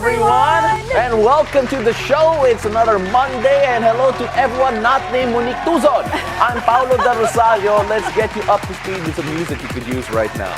everyone! And welcome to the show. It's another Monday, and hello to everyone not named Monique Tuzon. I'm Paolo del Rosario. Let's get you up to speed with some music you could use right now.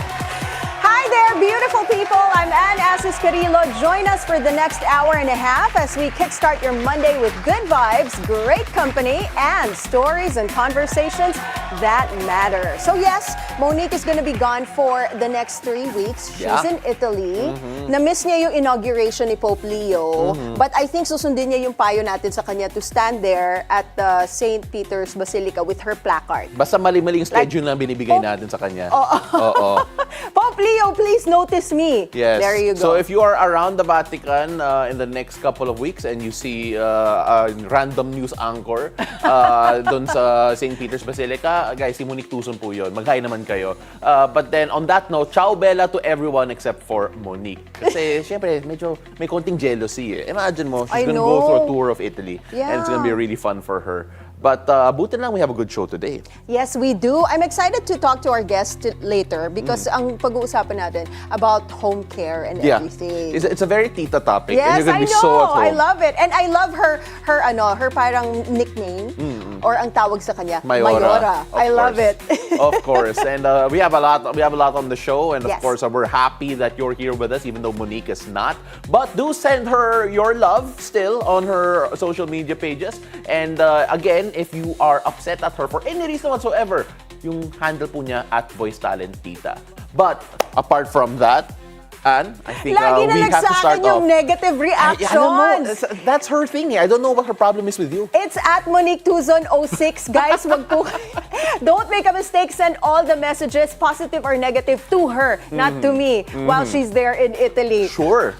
Hi there, beautiful people. I'm Anne Asis-Carilo. Join us for the next hour and a half as we kickstart your Monday with good vibes, great company, and stories and conversations that matter. So yes, Monique is going to be gone for the next 3 weeks. She's in Italy. Na-miss niya yung inauguration ni Pope Leo. But I think susundin niya yung payo natin sa kanya to stand there at St. Peter's Basilica with her placard. Basta mali-maling schedule na binibigay natin sa kanya. Oo. Pope Leo, please notice me. Yes. There you go. So if you are around the Vatican in the next couple of weeks and you see a random news anchor doon sa St. Peter's Basilica, guys, si Monique Tuzon po yun. Mag-hi naman kayo. But then on that note, ciao bella to everyone except for Monique. Kasi syempre, medyo may konting jealousy eh. Imagine mo, she's gonna go through a tour of Italy. Yeah. And it's gonna be really fun for her. But buti lang we have a good show today. Yes, we do. I'm excited to talk to our guest later because ang pag-uusapan natin about home care and everything. It's a very tita topic. Yes, and you're gonna I be know. so at home. I love it. And I love her parang nickname or ang tawag sa kanya, Mayora. I love it. Of course. And we have a lot on the show, and of Yes. course we're happy that you're here with us even though Monique is not. But do send her your love still on her social media pages. And again, if you are upset at her for any reason whatsoever, yung handle po niya at Voice Talent Tita. But apart from that, Anne, I think Lagi we na have to start off. yung negative reactions. That's her thing. I don't know what her problem is with you. It's at Monique Tuzon 06. Guys, wag po. Don't make a mistake. Send all the messages, positive or negative, to her, not to me, while she's there in Italy. Sure.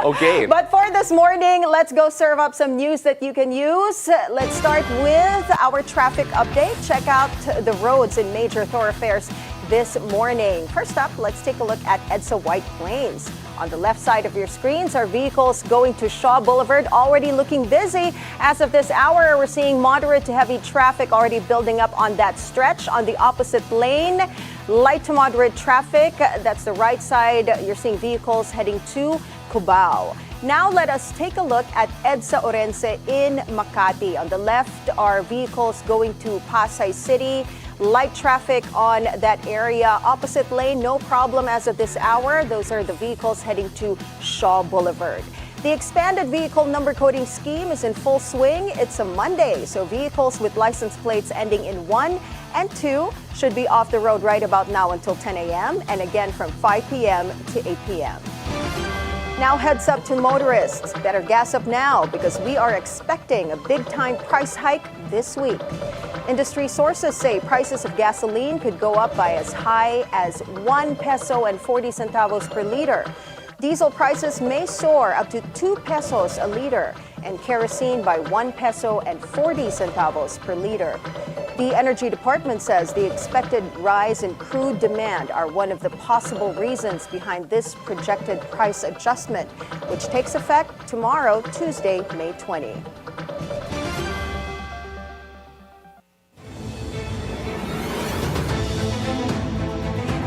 Okay. But for this morning, let's go serve up some news that you can use. Let's start with our traffic update. Check out the roads in major thoroughfares this morning. First up, let's take a look at EDSA White Plains. On the left side of your screens are vehicles going to Shaw Boulevard, already looking busy. As of this hour, we're seeing moderate to heavy traffic already building up on that stretch. On the opposite lane, light to moderate traffic. That's the right side. You're seeing vehicles heading to Cubao. Now let us take a look at EDSA Orense in Makati. On the left are vehicles going to Pasay City. Light traffic on that area. Opposite lane, no problem as of this hour. Those are the vehicles heading to Shaw Boulevard. The expanded vehicle number coding scheme is in full swing. It's a Monday, so vehicles with license plates ending in 1 and 2 should be off the road right about now until 10 a.m. and again from 5 p.m. to 8 p.m. Now heads up to motorists. Better gas up now because we are expecting a big-time price hike this week. Industry sources say prices of gasoline could go up by as high as 1 peso and 40 centavos per liter. Diesel prices may soar up to 2 pesos a liter and kerosene by 1 peso and 40 centavos per liter. The Energy Department says the expected rise in crude demand are one of the possible reasons behind this projected price adjustment, which takes effect tomorrow, Tuesday, May 20.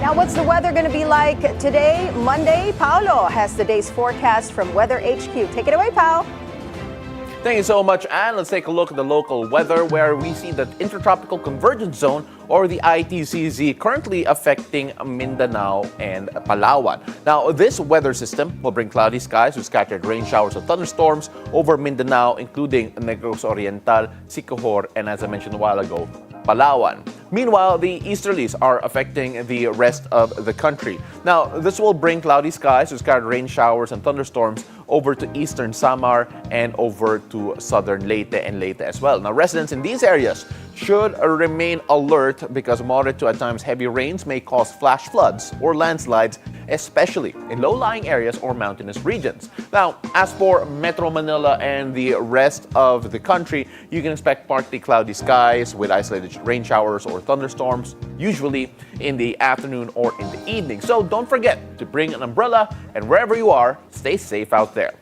Now, what's the weather going to be like today, Monday? Paolo has the day's forecast from Weather HQ. Take it away, Pao. Thank you so much, Anne. Let's take a look at the local weather where we see the Intertropical Convergence Zone or the ITCZ currently affecting Mindanao and Palawan. Now, this weather system will bring cloudy skies with scattered rain showers and thunderstorms over Mindanao, including Negros Oriental, Siquijor, and as I mentioned a while ago, Palawan. Meanwhile, the easterlies are affecting the rest of the country. Now, this will bring cloudy skies with scattered rain showers and thunderstorms over to eastern Samar and over to southern Leyte and Leyte as well. Now, residents in these areas should remain alert because moderate to at times heavy rains may cause flash floods or landslides, especially in low-lying areas or mountainous regions. Now, as for Metro Manila and the rest of the country, you can expect partly cloudy skies with isolated rain showers or thunderstorms, usually in the afternoon or in the evening. So don't forget to bring an umbrella, and wherever you are, stay safe out there.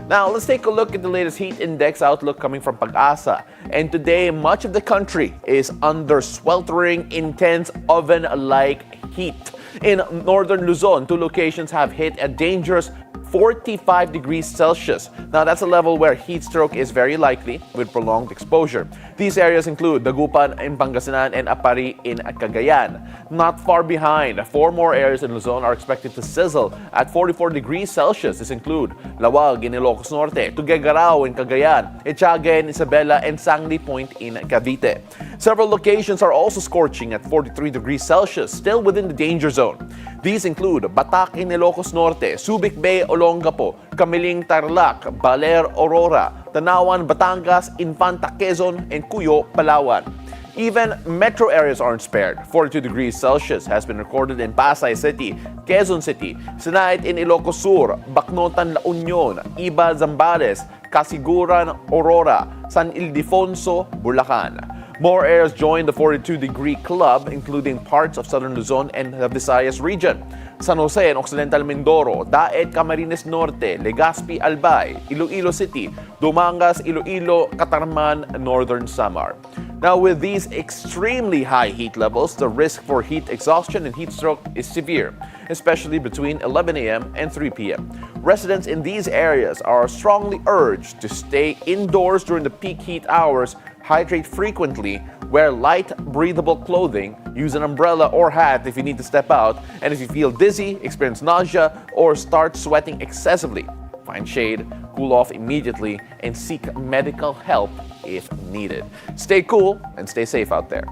Now, let's take a look at the latest heat index outlook coming from Pag-asa. And today, much of the country is under sweltering, intense oven-like heat. In northern Luzon, 2 locations have hit a dangerous 45 degrees Celsius. Now, that's a level where heat stroke is very likely with prolonged exposure. These areas include Dagupan in Pangasinan and Apari in Cagayan. Not far behind, 4 more areas in Luzon are expected to sizzle at 44 degrees Celsius. This include Lawag in Ilocos Norte, Tuguegarao in Cagayan, Etiaga in Isabela, and Sangli Point in Cavite. Several locations are also scorching at 43 degrees Celsius, still within the danger zone. These include Batac in Ilocos Norte, Subic Bay, Olongapo, Camiling, Tarlac, Baler, Aurora, Tanawan, Batangas, Infanta, Quezon, and Cuyo, Palawan. Even metro areas aren't spared. 42 degrees Celsius has been recorded in Pasay City, Quezon City, Sinait in Ilocos Sur, Bacnotan, La Union, Iba, Zambales, Casiguran, Aurora, San Ildefonso, Bulacan. More areas join the 42-degree club, including parts of southern Luzon and the Visayas region. San Jose and Occidental Mindoro, Daet, Camarines Norte, Legazpi, Albay, Iloilo City, Dumangas, Iloilo, Catarman, Northern Samar. Now, with these extremely high heat levels, the risk for heat exhaustion and heat stroke is severe, especially between 11 a.m. and 3 p.m. Residents in these areas are strongly urged to stay indoors during the peak heat hours, hydrate frequently, wear light, breathable clothing, use an umbrella or hat if you need to step out, and if you feel dizzy, experience nausea, or start sweating excessively, find shade, cool off immediately, and seek medical help if needed. Stay cool and stay safe out there.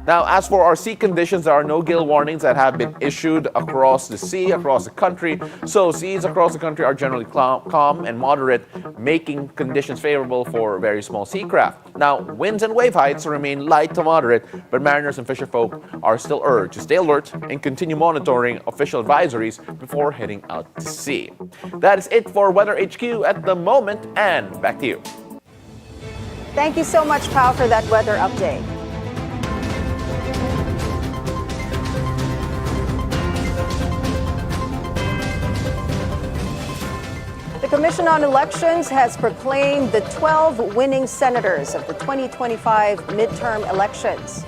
Now, as for our sea conditions, there are no gale warnings that have been issued across the sea, across the country. So seas across the country are generally calm and moderate, making conditions favorable for very small sea craft. Now, winds and wave heights remain light to moderate, but mariners and fisherfolk are still urged to stay alert and continue monitoring official advisories before heading out to sea. That is it for Weather HQ at the moment, and back to you. Thank you so much, Pao, for that weather update. The Commission on Elections has proclaimed the 12 winning senators of the 2025 midterm elections.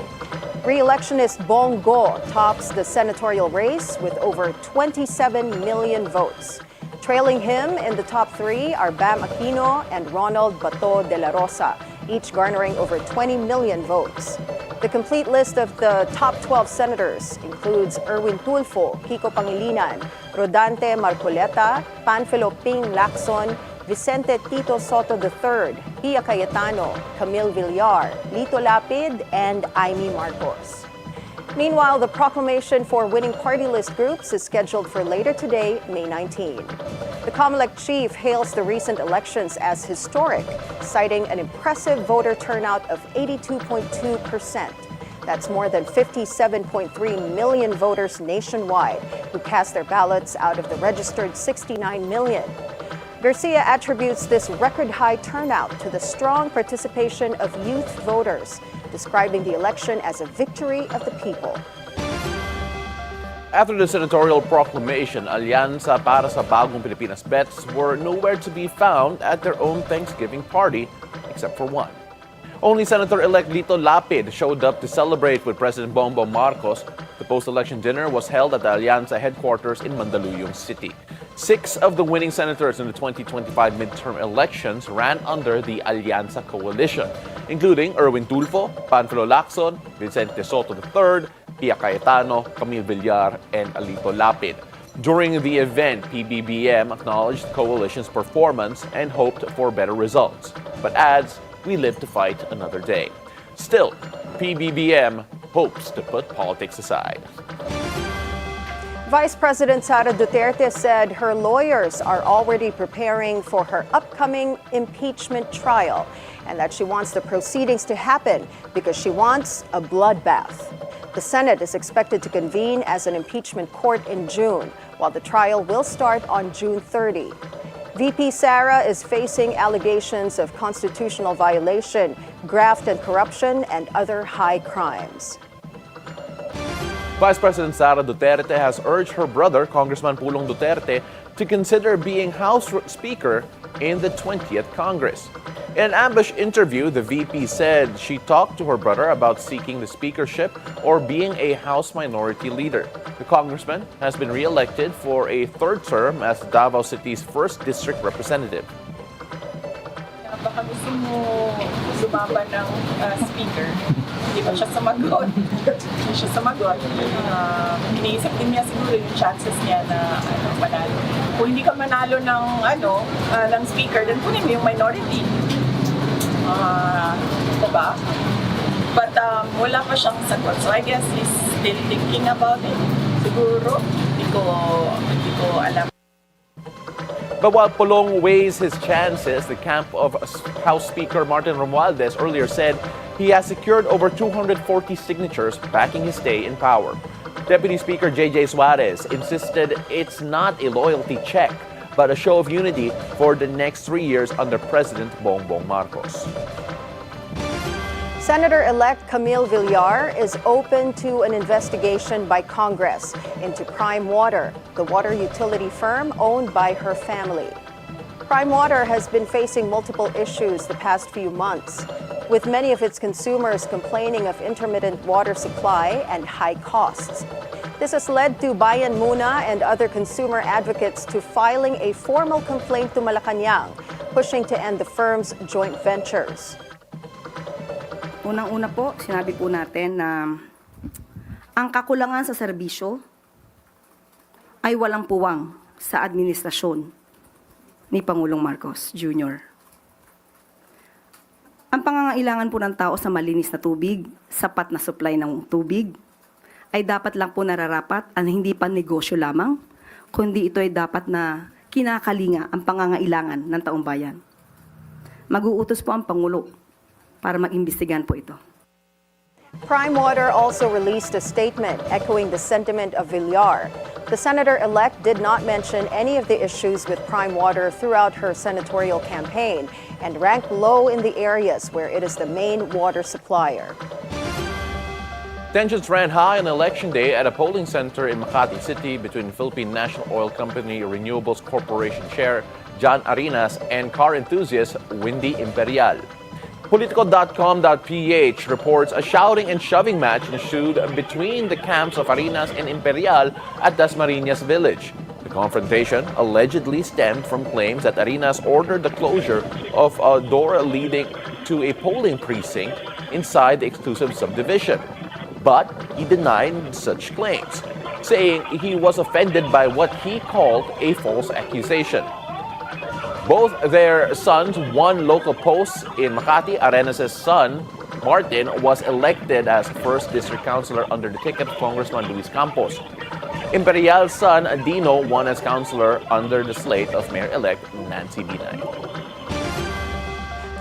Re-electionist Bongo tops the senatorial race with over 27 million votes. Trailing him in the top 3 are Bam Aquino and Ronald Bato de la Rosa, each garnering over 20 million votes. The complete list of the top 12 senators includes Erwin Tulfo, Kiko Pangilinan, Rodante Marcoleta, Panfilo Ping Lacson, Vicente Tito Soto III, Pia Cayetano, Camille Villar, Lito Lapid, and Aimee Marcos. Meanwhile, the proclamation for winning party list groups is scheduled for later today, May 19. The COMELEC chief hails the recent elections as historic, citing an impressive voter turnout of 82.2%. That's more than 57.3 million voters nationwide who cast their ballots out of the registered 69 million. Garcia attributes this record-high turnout to the strong participation of youth voters, describing the election as a victory of the people. After the senatorial proclamation, Alyansa para sa Bagong Pilipinas bets were nowhere to be found at their own Thanksgiving party, except for one. Only Senator-elect Lito Lapid showed up to celebrate with President Bongbong Marcos. The post-election dinner was held at the Alyansa headquarters in Mandaluyong City. 6 of the winning senators in the 2025 midterm elections ran under the Alyansa coalition, including Erwin Tulfo, Panfilo Lacson, Vicente Soto III, Pia Cayetano, Camille Villar, and Lito Lapid. During the event, PBBM acknowledged the coalition's performance and hoped for better results, but adds, "We live to fight another day." Still, PBBM hopes to put politics aside. Vice President Sara Duterte said her lawyers are already preparing for her upcoming impeachment trial and that she wants the proceedings to happen because she wants a bloodbath. The Senate is expected to convene as an impeachment court in June, while the trial will start on June 30. VP Sara is facing allegations of constitutional violation, graft and corruption, and other high crimes. Vice President Sara Duterte has urged her brother, Congressman Pulong Duterte, to consider being House Speaker in the 20th Congress. In an ambush interview, the VP said she talked to her brother about seeking the speakership or being a House Minority Leader. The congressman has been re-elected for a third term as Davao City's 1st District Representative. Baka gusto mo sumama ng speaker. Hindi pa siya sumagot. Hindi siya sumagot. Iniisip din niya siguro yung chances niya na manalo. Kung hindi ka manalo ng, ng speaker, then kunin mo yung minority. Diba? But wala pa siyang sagot. So I guess he's still thinking about it. Siguro, hindi ko alam. But while Pulong weighs his chances, the camp of House Speaker Martin Romualdez earlier said he has secured over 240 signatures backing his stay in power. Deputy Speaker J.J. Suarez insisted it's not a loyalty check, but a show of unity for the next 3 years under President Bongbong Marcos. Senator-elect Camille Villar is open to an investigation by Congress into Prime Water, the water utility firm owned by her family. Prime Water has been facing multiple issues the past few months, with many of its consumers complaining of intermittent water supply and high costs. This has led to Bayan Muna and other consumer advocates to filing a formal complaint to Malacanang, pushing to end the firm's joint ventures. Unang-una po, sinabi po natin na ang kakulangan sa serbisyo ay walang puwang sa administrasyon ni Pangulong Marcos Jr. Ang pangangailangan po ng tao sa malinis na tubig, sapat na supply ng tubig, ay dapat lang po nararapat at hindi pa negosyo lamang, kundi ito ay dapat na kinakalinga ang pangangailangan ng taong bayan. Mag-uutos po ang Pangulo para mag-imbestigahan po ito. Prime Water also released a statement echoing the sentiment of Villar. The senator-elect did not mention any of the issues with Prime Water throughout her senatorial campaign and ranked low in the areas where it is the main water supplier. Tensions ran high on Election Day at a polling center in Makati City between Philippine National Oil Company Renewables Corporation Chair John Arenas and car enthusiast Windy Imperial. Politico.com.ph reports a shouting and shoving match ensued between the camps of Arenas and Imperial at Dasmariñas village. The confrontation allegedly stemmed from claims that Arenas ordered the closure of a door leading to a polling precinct inside the exclusive subdivision. But he denied such claims, saying he was offended by what he called a false accusation. Both their sons won local posts in Makati. Arenas' son, Martin, was elected as 1st District Councilor under the ticket of Congressman Luis Campos. Imperial's son, Dino, won as councilor under the slate of Mayor-elect Nancy Binay.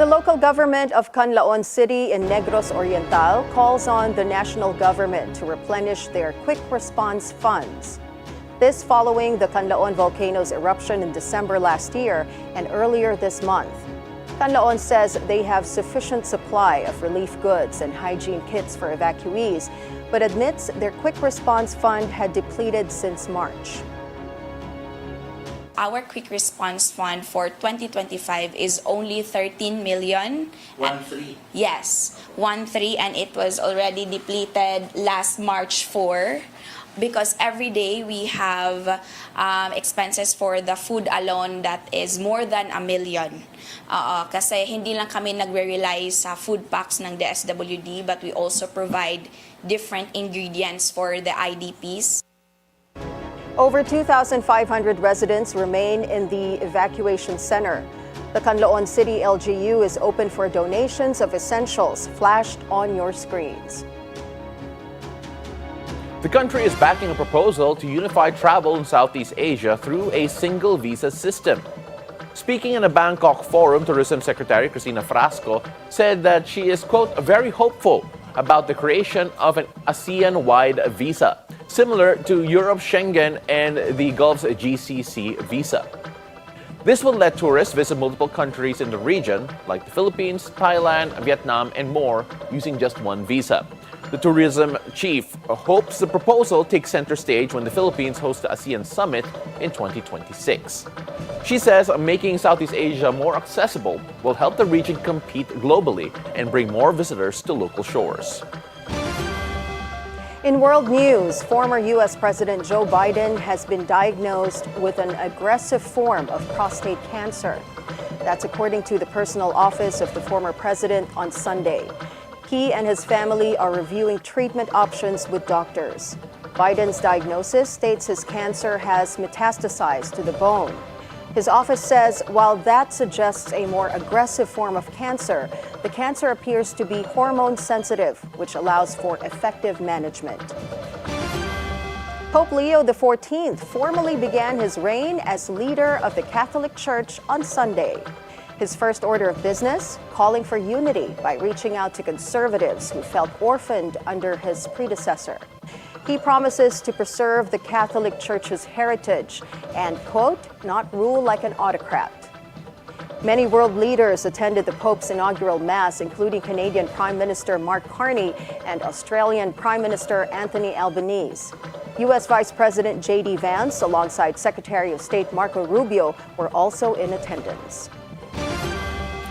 The local government of Canlaon City in Negros Oriental calls on the national government to replenish their quick response funds. This following the Canlaon volcano's eruption in December last year and earlier this month. Canlaon says they have sufficient supply of relief goods and hygiene kits for evacuees, but admits their quick response fund had depleted since March. Our quick response fund for 2025 is only 13 million. 1-3. Yes, 1-3, and it was already depleted last March 4. Because every day we have expenses for the food alone that is more than 1 million. Kasi hindi lang kami nagre-rely sa food packs ng DSWD, but we also provide different ingredients for the IDPs. Over 2,500 residents remain in the evacuation center. The Canlaon City LGU is open for donations of essentials flashed on your screens. The country is backing a proposal to unify travel in Southeast Asia through a single visa system. Speaking in a Bangkok forum, Tourism Secretary Cristina Frasco said that she is, quote, very hopeful about the creation of an ASEAN-wide visa, similar to Europe's Schengen and the Gulf's GCC visa. This will let tourists visit multiple countries in the region, like the Philippines, Thailand, Vietnam, and more, using just one visa. The tourism chief hopes the proposal takes center stage when the Philippines host the ASEAN Summit in 2026. She says making Southeast Asia more accessible will help the region compete globally and bring more visitors to local shores. In world news, former U.S. President Joe Biden has been diagnosed with an aggressive form of prostate cancer. That's according to the personal office of the former president on Sunday. He and his family are reviewing treatment options with doctors. Biden's diagnosis states his cancer has metastasized to the bone. His office says while that suggests a more aggressive form of cancer, the cancer appears to be hormone sensitive, which allows for effective management. Pope Leo XIV formally began his reign as leader of the Catholic Church on Sunday. His first order of business, calling for unity by reaching out to conservatives who felt orphaned under his predecessor. He promises to preserve the Catholic Church's heritage and, quote, not rule like an autocrat. Many world leaders attended the Pope's inaugural Mass, including Canadian Prime Minister Mark Carney and Australian Prime Minister Anthony Albanese. U.S. Vice President J.D. Vance, alongside Secretary of State Marco Rubio, were also in attendance.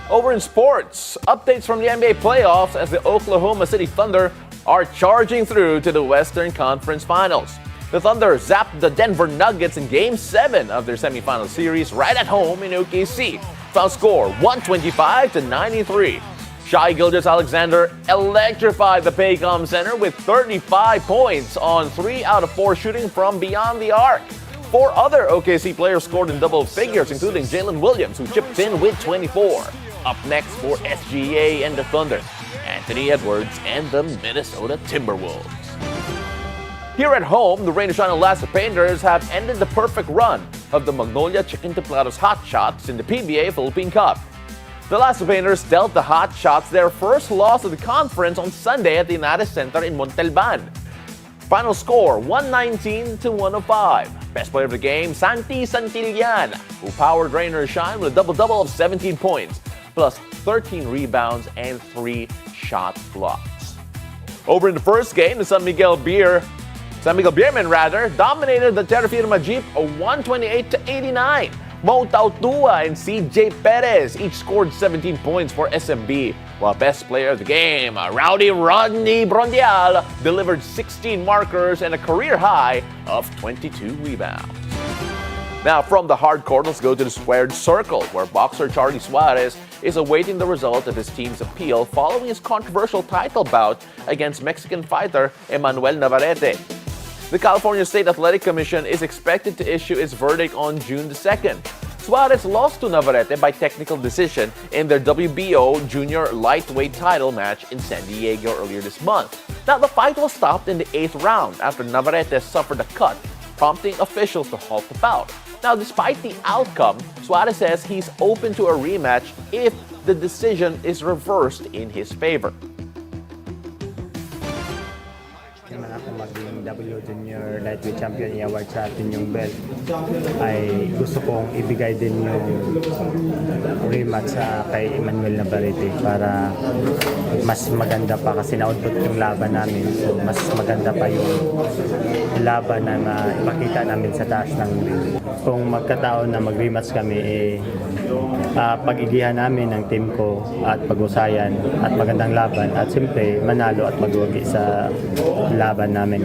Over in sports, updates from the NBA playoffs as the Oklahoma City Thunder are charging through to the Western Conference Finals. The Thunder zapped the Denver Nuggets in Game 7 of their semifinal series right at home in OKC. Final score 125-93. Shai Gilgeous-Alexander electrified the Paycom Center with 35 points on 3 out of 4 shooting from beyond the arc. 4 other OKC players scored in double figures, including Jalen Williams, who chipped in with 24. Up next for SGA and the Thunder, Anthony Edwards and the Minnesota Timberwolves. Here at home, the Rain or Shine Alaska Painters have ended the perfect run of the Magnolia Chicken Templados Hot Shots in the PBA Philippine Cup. The Alaska Painters dealt the Hot Shots their first loss of the conference on Sunday at the United Center in Montalban. Final score 119-105. Best player of the game, Santi Santillan, who powered Rain or Shine with a double-double of 17 points. Plus 13 rebounds and 3 shot blocks. Over in the first game, the San Miguel Beermen dominated the Terra Firma Jeep 128-89. Mo Tautua and CJ Perez each scored 17 points for SMB, while best player of the game, Rowdy Rodney Brondial, delivered 16 markers and a career high of 22 rebounds. Now, from the hard court, let's go to the squared circle, where boxer Charlie Suarez is awaiting the result of his team's appeal following his controversial title bout against Mexican fighter Emmanuel Navarrete. The California State Athletic Commission is expected to issue its verdict on June the 2nd. Suarez lost to Navarrete by technical decision in their WBO junior lightweight title match in San Diego earlier this month. Now, the fight was stopped in the 8th round after Navarrete suffered a cut, prompting officials to halt the bout. Now, despite the outcome, Suarez says he's open to a rematch if the decision is reversed in his favor. Maging W Junior Lightweight Champion i-award sa atin yung belt, ay gusto kong ibigay din yung rematch sa kay Emmanuel Navarrete para mas maganda pa, kasi naudot yung laban namin, so mas maganda pa yung laban na ipakita namin sa taas ng ring. Kung magkataon na mag-rematch kami, pag-igihan namin ng team ko at pag-usayan at magandang laban at siyempre manalo at magwagi sa laban namin.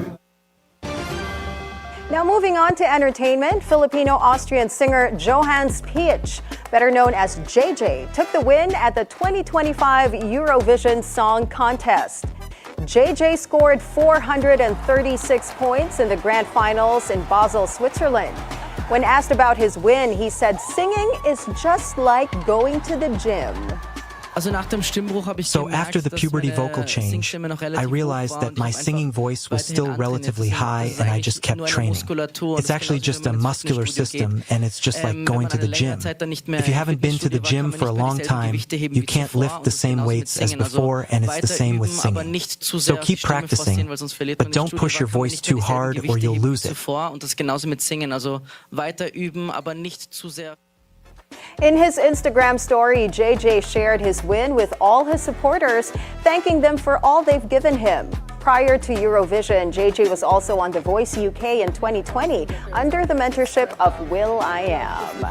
Now moving on to entertainment, Filipino-Austrian singer Johannes Pietsch, better known as JJ, took the win at the 2025 Eurovision Song Contest. JJ scored 436 points in the grand finals in Basel, Switzerland. When asked about his win, he said singing is just like going to the gym. So after the puberty vocal change, I realized that my singing voice was still relatively high and I just kept training. It's actually just a muscular system and it's just like going to the gym. If you haven't been to the gym for a long time, you can't lift the same weights as before, and it's the same with singing. So keep practicing, but don't push your voice too hard or you'll lose it. In his Instagram story, JJ shared his win with all his supporters, thanking them for all they've given him. Prior to Eurovision, JJ was also on The Voice UK in 2020 under the mentorship of will.i.am.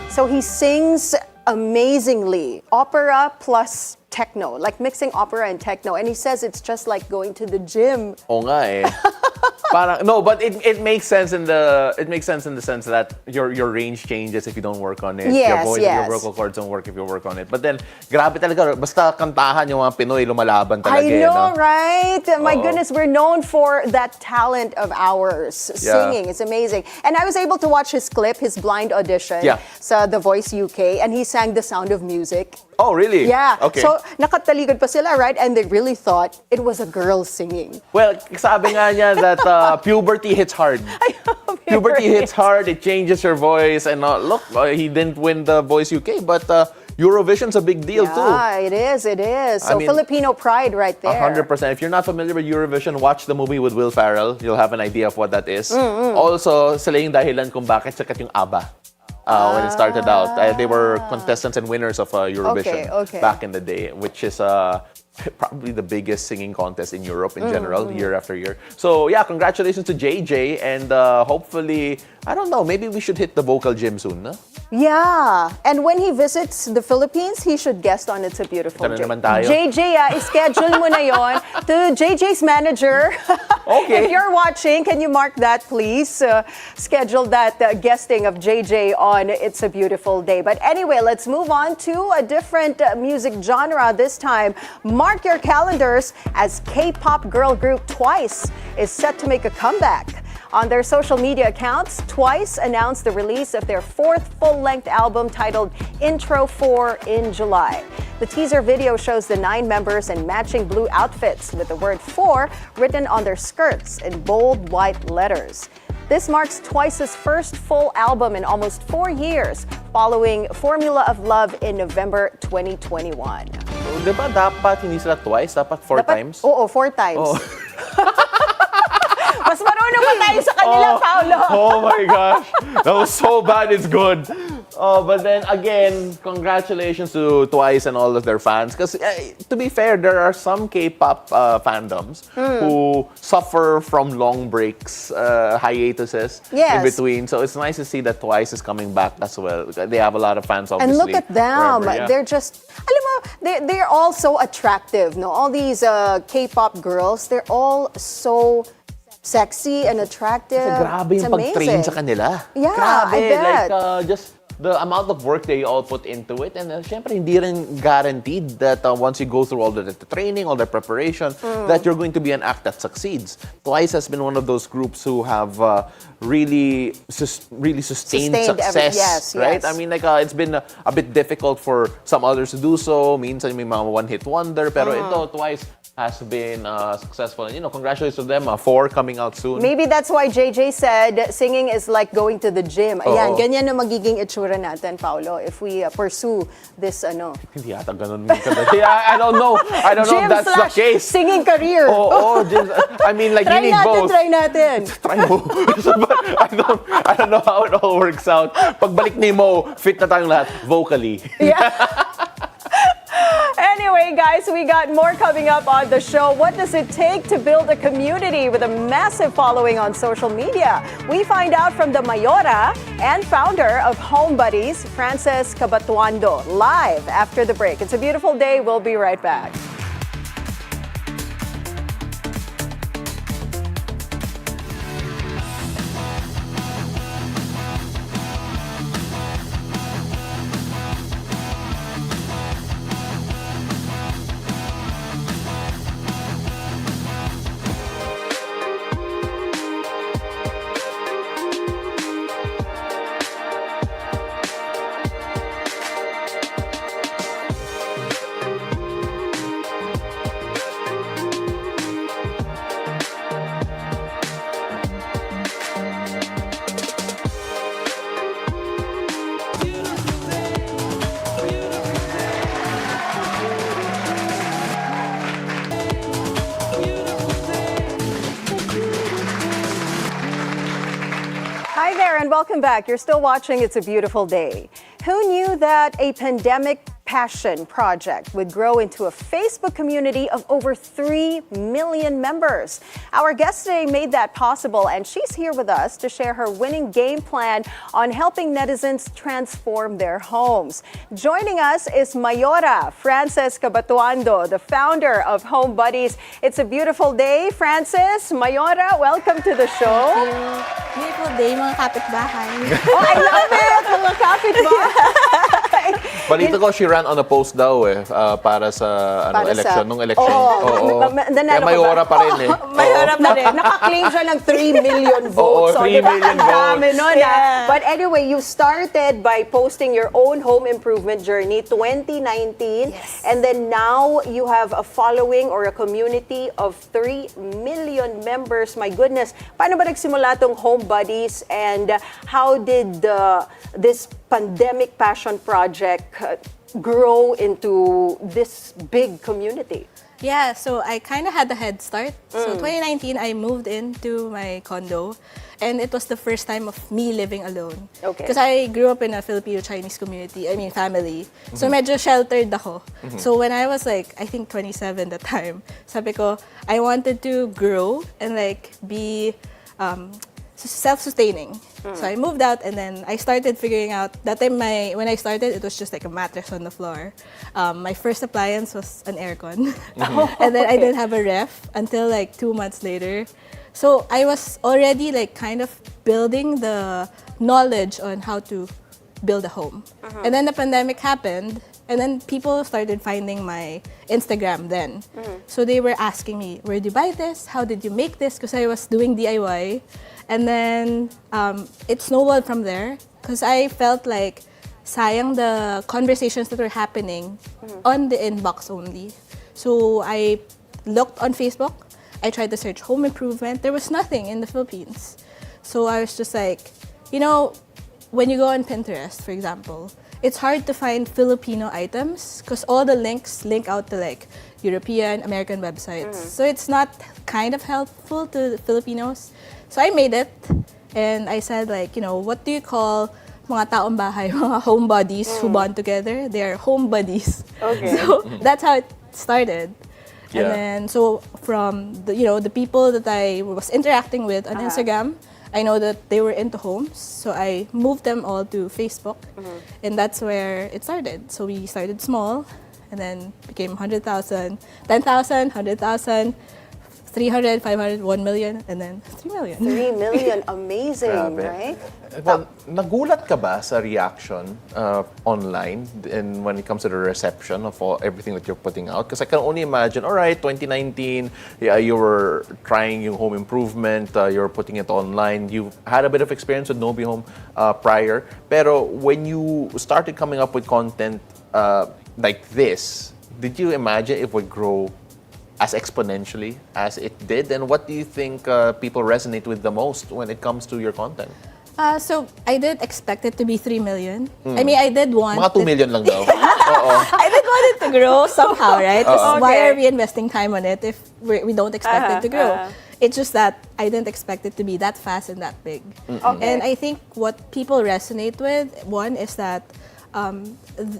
So he sings amazingly, opera plus techno, like mixing opera and techno. And he says it's just like going to the gym. Oo nga eh. Parang, no, but it makes sense in the sense that your range changes if you don't work on it. Yes, your voice and your vocal cords don't work if you work on it. But then, grabe talaga, basta kantahan yung mga Pinoy, lumalaban talaga. I know, no? right? My goodness, we're known for that talent of ours, singing. It's amazing. And I was able to watch his clip, his blind audition, sa The Voice UK, and he sang The Sound of Music. Oh, really? Yeah. Okay. So, nakatalikod pa sila, right? And they really thought it was a girl singing. Well, sabi nga niya that puberty hits hard. Puberty hits hard, it changes your voice. And look, he didn't win The Voice UK, but Eurovision's a big deal too. Yeah, it is, it is. So, I mean, Filipino pride right there. 100%. If you're not familiar with Eurovision, watch the movie with Will Ferrell. You'll have an idea of what that is. Also, sila yung dahilan kung bakit sikat yung ABBA. When it started out, they were contestants and winners of Eurovision back in the day, which is probably the biggest singing contest in Europe in general, year after year. So yeah, congratulations to JJ, and hopefully, I don't know, maybe we should hit the vocal gym soon, no? Yeah, and when he visits the Philippines, he should guest on It's a Beautiful Ito na Day. naman tayo. JJ, schedule mo na yon to JJ's manager. Okay. If you're watching, can you mark that, please? Schedule that guesting of JJ on It's a Beautiful Day. But anyway, let's move on to a different music genre this time. Mark your calendars as K-pop girl group Twice is set to make a comeback. On their social media accounts, Twice announced the release of their fourth full-length album titled Intro 4 in July. The teaser video shows the 9 members in matching blue outfits with the word 4 written on their skirts in bold white letters. This marks Twice's first full album in almost 4 years, following Formula of Love in November 2021. So, di ba dapat hindi sila twice? Dapat 4 times? Oo, 4 times. Oh. Mas marunong pa tayo sa kanila, Paolo. Oh my gosh. That was so bad, it's good. Oh, but then again, congratulations to Twice and all of their fans. Because to be fair, there are some K-pop fandoms who suffer from long breaks, hiatuses in between. So it's nice to see that Twice is coming back as well. They have a lot of fans, obviously. And look at them. Wherever, They're just, alam mo, they're all so attractive, no? All these K-pop girls, they're all so sexy and attractive. Kasi grabe It's yung pag-train amazing. sa kanila. Yeah, grabe. I bet. Like, just the amount of work they all put into it. And syempre, hindi rin guaranteed that once you go through all the training, all the preparation, that you're going to be an act that succeeds. Twice has been one of those groups who have really sustained success. Right? I mean, like, it's been a bit difficult for some others to do so. Minsan may mga one-hit wonder. Pero ito, Twice has been successful. And, congratulations to them. 4 coming out soon. Maybe that's why JJ said singing is like going to the gym. Ayan, ganyan na magiging itsura natin, Paolo, if we pursue this, Hindi yata ganun minsan. I don't know. I don't know if that's the case. Singing career. Oo, I mean, like, you need both. Try natin. Try mo. But I don't know how it all works out. Pagbalik ni Mo, fit na tayong lahat vocally. Yeah. Anyway, guys, we got more coming up on the show. What does it take to build a community with a massive following on social media? We find out from the Mayora and founder of Home Buddies, Frances Cabatuando, live after the break. It's a beautiful day. We'll be right back. Hi there and welcome back. You're still watching It's a Beautiful Day. Who knew that a pandemic passion project would grow into a Facebook community of over 3 million members? Our guest today made that possible, and she's here with us to share her winning game plan on helping netizens transform their homes. Joining us is Mayora, Frances Cabatuando, the founder of Home Buddies. It's a beautiful day, Frances. Mayora, welcome to the show. Beautiful day, mga kapitbahay. Oh, I love it! Mga kapitbahay. Balita ko, she ran on a post daw para sa election, nung election. Oo. Kaya Mayora pa rin eh. Mayora pa rin. Naka-claim siya ng 3 million votes. Oo, 3 million votes. Nun, But anyway, you started by posting your own home improvement journey 2019. Yes. And then now you have a following or a community of 3 million members. My goodness. Paano ba nagsimula tong Home Buddies, and how did this pandemic passion project grow into this big community? Yeah, so I kind of had a head start. So 2019, I moved into my condo, and it was the first time of me living alone. Okay. Because I grew up in a Filipino-Chinese community, family. So medyo sheltered ako. So when I was like, I think 27 that time, sabi ko, I wanted to grow and like be self-sustaining. So I moved out, and then I started figuring out that time when I started, it was just like a mattress on the floor. My first appliance was an aircon. And then I didn't have a ref until like 2 months later. So I was already like kind of building the knowledge on how to build a home. And then the pandemic happened, and then people started finding my Instagram then. So they were asking me, where did you buy this? How did you make this? Because I was doing DIY. And then it snowballed from there, because I felt like sayang the conversations that were happening on the inbox only. So I looked on Facebook. I tried to search home improvement. There was nothing in the Philippines. So I was just like, when you go on Pinterest, for example, it's hard to find Filipino items because all the links link out to like European, American websites. So it's not kind of helpful to Filipinos. So I made it, and I said like, what do you call mga taong bahay, mga home buddies who bond together? They're home buddies. Okay. So that's how it started. Yeah. And then so from the people that I was interacting with on Instagram, I know that they were into homes, so I moved them all to Facebook, and that's where it started. So we started small, and then became 100,000, 10,000, 100,000, 300, 500, 1 million, and then 3 million. 3 million, amazing, Grabe. right? Well, nagulat ka ba sa reaction online and when it comes to the reception of everything that you're putting out? Because I can only imagine, all right, 2019, you were trying yung home improvement, you're putting it online. You've had a bit of experience with Nobi Home prior. Pero when you started coming up with content like this, did you imagine it would grow as exponentially as it did? And what do you think people resonate with the most when it comes to your content? So I didn't expect it to be 3 million. I did want Mga 2 million lang daw. I did want it to grow somehow, right? 'Cause why are we investing time on it if we don't expect it to grow? It's just that I didn't expect it to be that fast and that big. And I think what people resonate with, one is that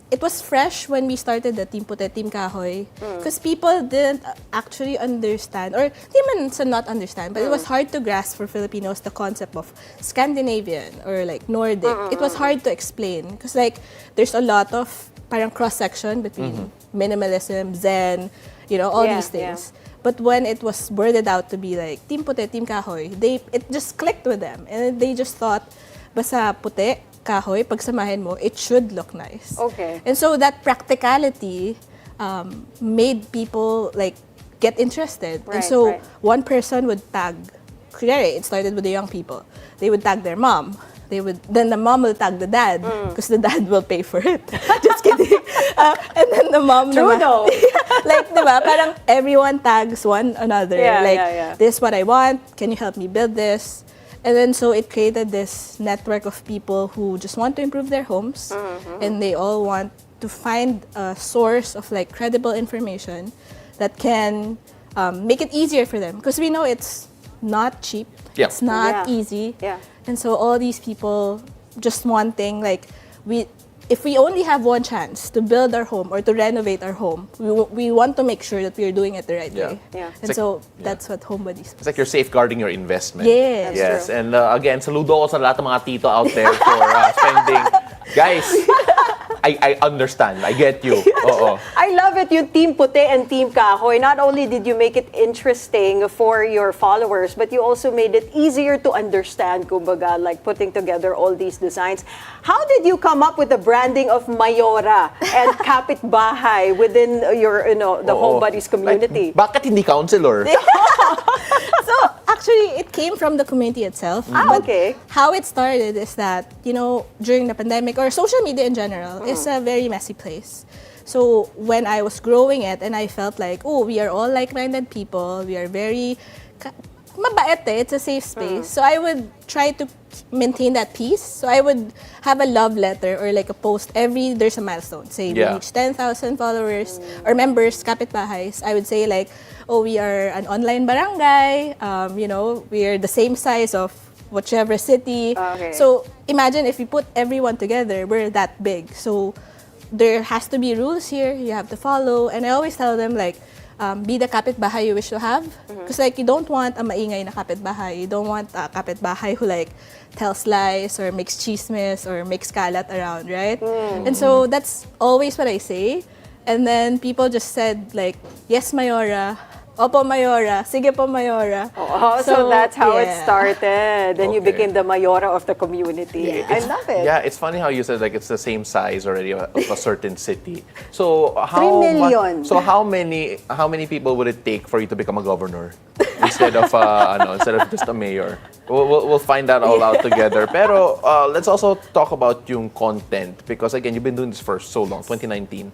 it was fresh when we started the Team Puti, Team Kahoy, because people didn't actually understand, or di man sa not understand, but it was hard to grasp for Filipinos the concept of Scandinavian or like Nordic. It was hard to explain because like there's a lot of parang cross-section between minimalism, Zen, all these things. But when it was worded out to be like Team Puti, Team Kahoy, it just clicked with them, and they just thought, basta puti, kahoy, pagsamahin mo, it should look nice. Okay. And so that practicality made people like get interested. And so one person would tag, it started with the young people. They would tag their mom. Then the mom will tag the dad because the dad will pay for it. Just kidding. And then the mom True though. like, diba, parang everyone tags one another. This is what I want. Can you help me build this? And then so it created this network of people who just want to improve their homes, and they all want to find a source of like credible information that can make it easier for them. Because we know it's not cheap. Yeah. It's not Yeah. easy. Yeah. And so all these people just wanting, like, if we only have one chance to build our home or to renovate our home, we want to make sure that we are doing it the right Yeah. way. Yeah. And It's so that's what HomeBuddies. It's like you're safeguarding your investment. Yes. Yes, true. and again, saludo ko sa lahat ng mga tito out there for spending. Guys, I understand. I get you. Oo. I love it, yung Team Puti and Team Kahoy. Not only did you make it interesting for your followers, but you also made it easier to understand, kumbaga, like putting together all these designs. How did you come up with the branding of Mayora and Kapitbahay within your, the Oo. HomeBuddies community? Like, bakit hindi counselor? So actually, it came from the community itself. But okay. how it started is that, during the pandemic or social media in general, is a very messy place. So when I was growing it and I felt like, we are all like-minded people, we are very mabait it's a safe space. So I would try to maintain that peace. So I would have a love letter or like a post there's a milestone. Say we reach 10,000 followers or members, kapitbahays. I would say like, we are an online barangay, we are the same size of whichever city. Okay. So imagine if we put everyone together, we're that big. So there has to be rules here you have to follow. And I always tell them like, be the kapitbahay you wish to have. Because like you don't want a maingay na kapitbahay. You don't want a kapitbahay who like tells lies or makes chismes or makes kalat around, right? And so that's always what I say. And then people just said like, yes, Mayora. Opo, Mayora. Sige po, Mayora. Oh, so that's how it yeah. started. Then you Okay. became the Mayora of the community. I love it. Yeah, it's funny how you said like it's the same size already of a certain city. So how 3 million. So how many people would it take for you to become a governor instead of instead of just a mayor? We'll find that all out together. Pero let's also talk about yung content because again you've been doing this for so long, 2019.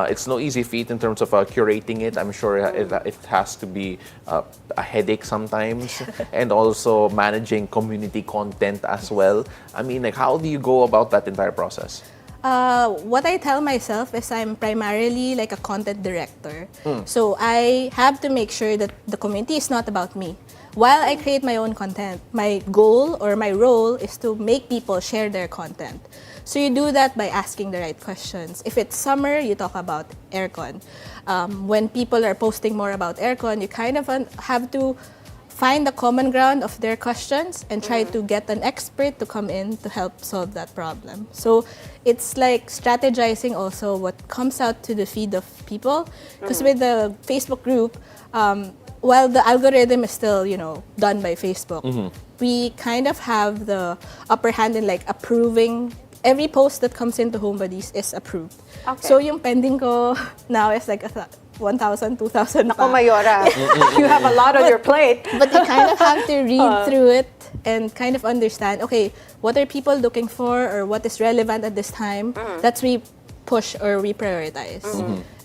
It's no easy feat in terms of curating it. I'm sure it has to be a headache sometimes, and also managing community content as well. I mean, like, how do you go about that entire process? What I tell myself is I'm primarily like a content director. So I have to make sure that the community is not about me. While I create my own content, my goal or my role is to make people share their content. So you do that by asking the right questions. If it's summer, you talk about aircon. When people are posting more about aircon, you kind of have to find the common ground of their questions and try to get an expert to come in to help solve that problem. So it's like strategizing also what comes out to the feed of people. Because with the Facebook group, while the algorithm is still, done by Facebook, we kind of have the upper hand in like approving. Every post that comes into HomeBuddies is approved. Okay. So yung pending ko now is like 1,000, 2,000 Oh, Mayora, you have a lot on your plate. But you kind of have to read through it and kind of understand, okay, what are people looking for or what is relevant at this time? That's we push or we prioritize.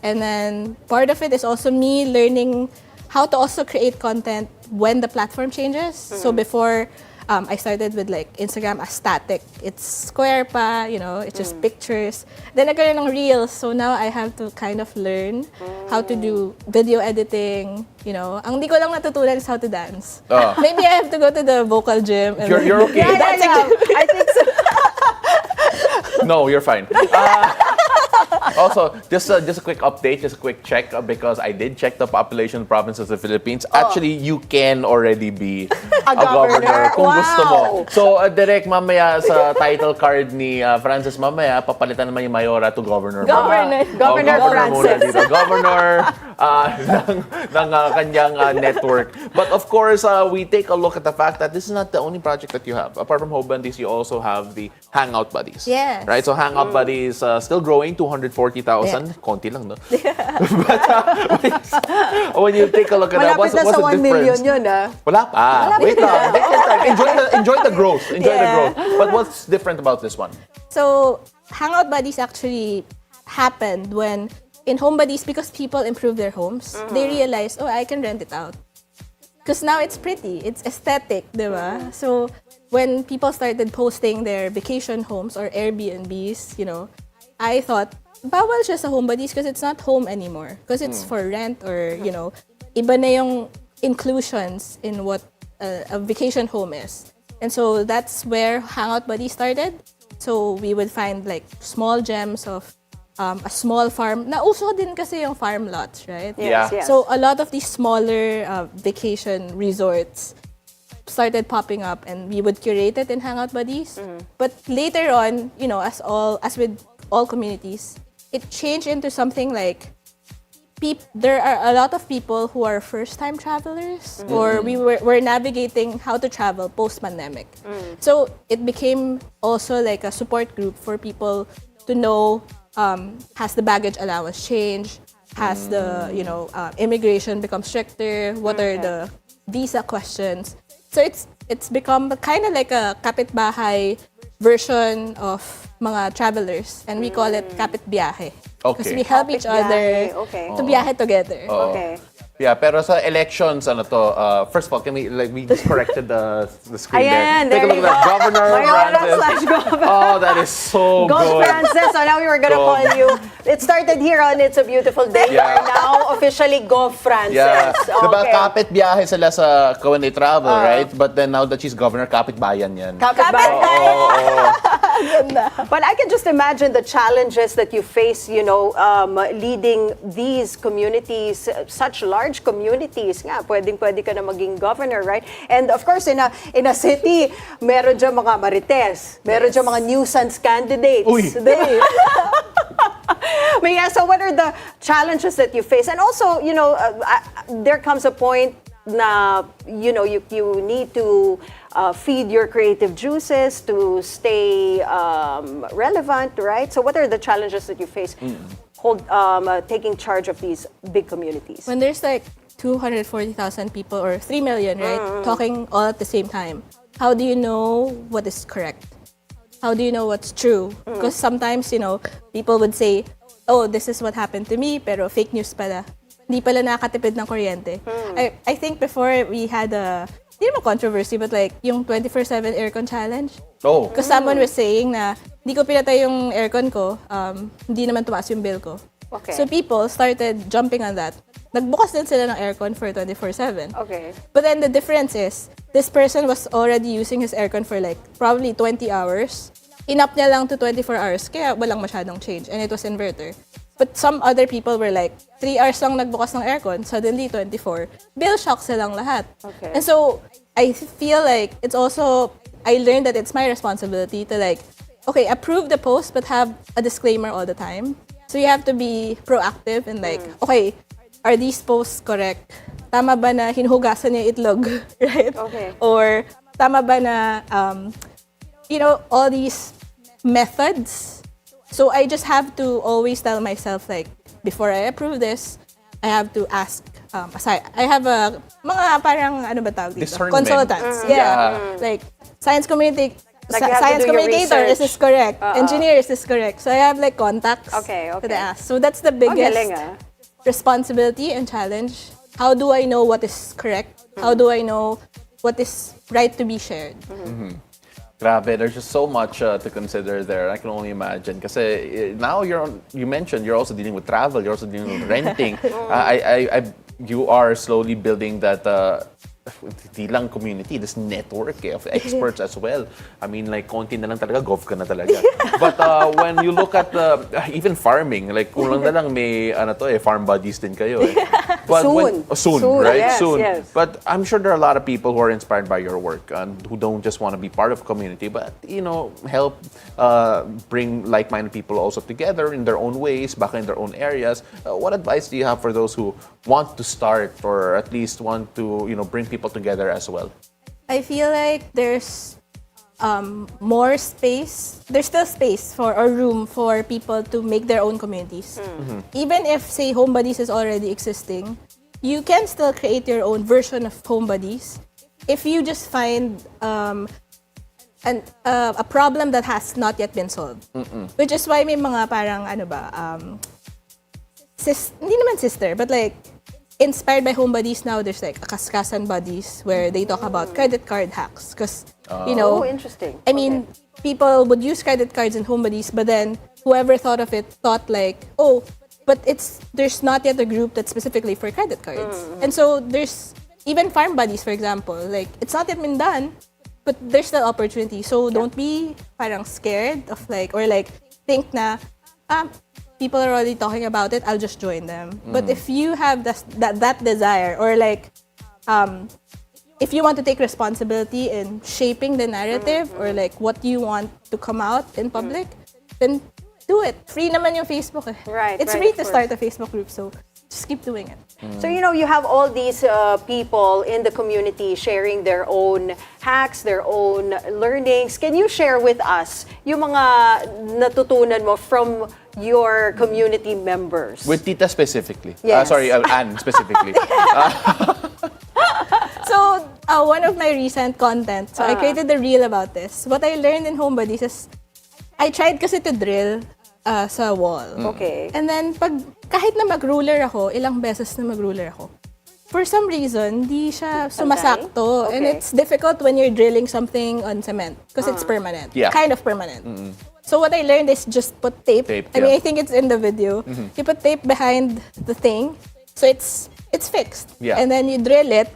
And then part of it is also me learning how to also create content when the platform changes. So before, I started with like Instagram as static. It's square pa, it's just pictures. Then nagkaroon ng reels. So now I have to kind of learn how to do video editing. Ang di ko lang natutunan is how to dance. Maybe I have to go to the vocal gym. And You're okay. Yeah. I think so. No, you're fine. Also, just a quick update, just a quick check because I did check the population provinces of the Philippines. Actually, you can already be a governor kung gusto mo. So, direct mamaya sa title card ni Francis mamaya, papalitan naman yung Mayora to governor. Governor muna Francis. dito. Governor ng kanyang network. But of course, we take a look at the fact that this is not the only project that you have. Apart from HomeBuddies, you also have the Hangout Buddies. Yes. Right? So Hangout Buddies still growing, 240,000. Konti lang, no? But when you take a look at that, Malapit what's na sa the 1 difference? million yun, Wala pa. Wait lang. Take your time. Enjoy the growth. Enjoy the Yeah. growth. But what's different about this one? So Hangout Buddies actually happened when in HomeBuddies, because people improve their homes, they realize, I can rent it out. Because now it's pretty, it's aesthetic, di ba? So when people started posting their vacation homes or Airbnbs, I thought, bawal siya sa HomeBuddies because it's not home anymore. Because it's for rent or, iba na yung inclusions in what a vacation home is. And so that's where Hangout Buddy started. So we would find like small gems of a small farm. Nauso din kasi yung farm lots, right? Yeah. Yes. So a lot of these smaller vacation resorts started popping up, and we would curate it in Hangout Buddies. But later on, you know, as with all communities, it changed into something like there are a lot of people who are first-time travelers, or we're navigating how to travel post-pandemic. So it became also like a support group for people to know, has the baggage allowance changed? Has the, immigration become stricter? What are the visa questions? So it's become kind of like a kapitbahay version of mga travelers, and we call it kapitbiyahe. Because we help each other to biyahe together. Okay. Yeah, pero sa elections, first of all, we just corrected the screen Ayan, there. Take a look at that. Governor Mayora Francis. /Governor. Oh, that is so Go good. Francis. So now we were gonna call you. It started here on It's a Beautiful Day. You Yeah. are now officially Go Francis. Yeah. Diba, Okay. kapit biyahe sila when they travel, right? But then now that she's governor, kapit bayan yan. Kapitbahay. But I can just imagine the challenges that you face, leading these communities, such large communities nga. Pwede ka na maging governor, right? And of course, in a city, meron dyan mga marites, meron dyan mga nuisance candidates. Uy. But yeah, so what are the challenges that you face? And also, there comes a point na, you need to feed your creative juices to stay relevant, right? So what are the challenges that you face taking charge of these big communities? When there's like 240,000 people or 3 million, right, talking all at the same time, how do you know what is correct? How do you know what's true? Because sometimes, people would say, oh, this is what happened to me, pero fake news pala. Hindi pala nakatipid ng kuryente. I think before we had hindi naman controversy, but like yung 24/7 aircon challenge. Oh. Because someone was saying na, hindi ko pinatay yung aircon ko, hindi naman tumaas yung bill ko. Okay. So people started jumping on that. Nagbukas din sila ng aircon for 24/7. Okay. But then the difference is, this person was already using his aircon for like probably 20 hours. Inap niya lang to 24 hours, kaya walang masyadong change. And it was inverter. But some other people were like, 3 hours lang nagbukas ng aircon, suddenly 24. Bill shock silang lahat. Okay. And so, I feel like it's also, I learned that it's my responsibility to like, okay, approve the post, but have a disclaimer all the time. So you have to be proactive and like, okay, are these posts correct? Tama ba na hinuhugasan niya itlog, right? Okay. Or tama ba na, all these methods. So I just have to always tell myself like, before I approve this, I have to ask, aside. I have mga parang, ano ba tawag dito? Discernment. Consultants. Like, science community, Like you have to science do your communicator, is research. this correct? Engineer, is this correct? So I have like contacts Okay. that I ask. So that's the biggest responsibility and challenge. How do I know what is correct? How do I know what is right to be shared? Grabe, there's just so much to consider there. I can only imagine. Kasi now you mentioned you're also dealing with travel, you're also dealing with renting. You are slowly building that hindi lang community, this network of experts as well. I mean, like, konti na lang talaga, gov ka na talaga. But when you look at even farming, like, kulang na lang may, farm buddies din kayo. But soon, right? Yes, soon. yes. But I'm sure there are a lot of people who are inspired by your work and who don't just want to be part of a community, but, help bring like-minded people also together in their own ways, back in their own areas. What advice do you have for those who want to start or at least want to, bring people together as well? I feel like there's more space. There's still space or room for people to make their own communities. Even if, say, Home Buddies is already existing, you can still create your own version of Home Buddies if you just find a problem that has not yet been solved. Which is why may mga parang, hindi naman sister, but like, inspired by Home Buddies now, there's like a Kaskasan Buddies where they talk about credit card hacks. Because, interesting. I mean, people would use credit cards in Home Buddies, but then whoever thought of it thought like, oh, but there's not yet a group that's specifically for credit cards. And so there's, even farm buddies, for example, like, it's not yet been done, but there's still opportunity. So don't be parang scared of like, or like, think na, people are already talking about it, I'll just join them. But if you have that desire, or like, if you want to take responsibility in shaping the narrative, or like what you want to come out in public, then do it. Free naman yung Facebook. Right, it's right, free of to course. start a Facebook group, so just keep doing it. So, you have all these people in the community sharing their own hacks, their own learnings. Can you share with us yung mga natutunan mo from your community members? With Tita specifically. Yes. Sorry, Anne specifically. So, one of my recent content, so I created a reel about this. What I learned in Home Buddies is, I tried kasi to drill sa wall. Okay. And then, kahit na mag-ruler ako, ilang beses na mag-ruler ako, for some reason, di siya sumasakto. Okay. And it's difficult when you're drilling something on cement because it's permanent. Yeah. Kind of permanent. So what I learned is just put tape. I mean, I think it's in the video. You put tape behind the thing, so it's fixed. Yeah. And then you drill it,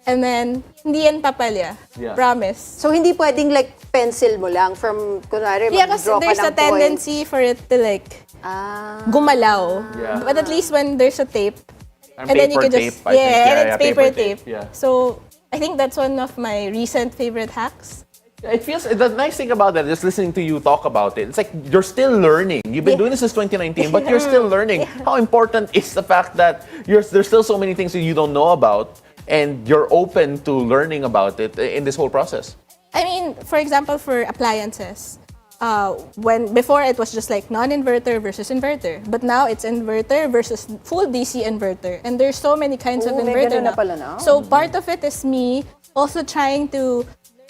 and then hindi yan papalya. Yeah. Promise. So, hindi pwedeng like pencil mo lang from, kunwari, Yeah, kasi mag-draw ka there's ng a tendency for it to like gumalaw. Yeah. But at least when there's a tape, And and then you paper can tape, just I think. and it's paper tape. Yeah. So I think that's one of my recent favorite hacks. It feels, the nice thing about that, just listening to you talk about it, it's like you're still learning. You've been doing this since 2019, but you're still learning. How important is the fact that there's still so many things that you don't know about, and you're open to learning about it in this whole process? I mean, for example, for appliances, before it was just like non-inverter versus inverter, but now it's inverter versus full DC inverter, and there's so many kinds of may inverter ganun na now. pala now. So part of it is me also trying to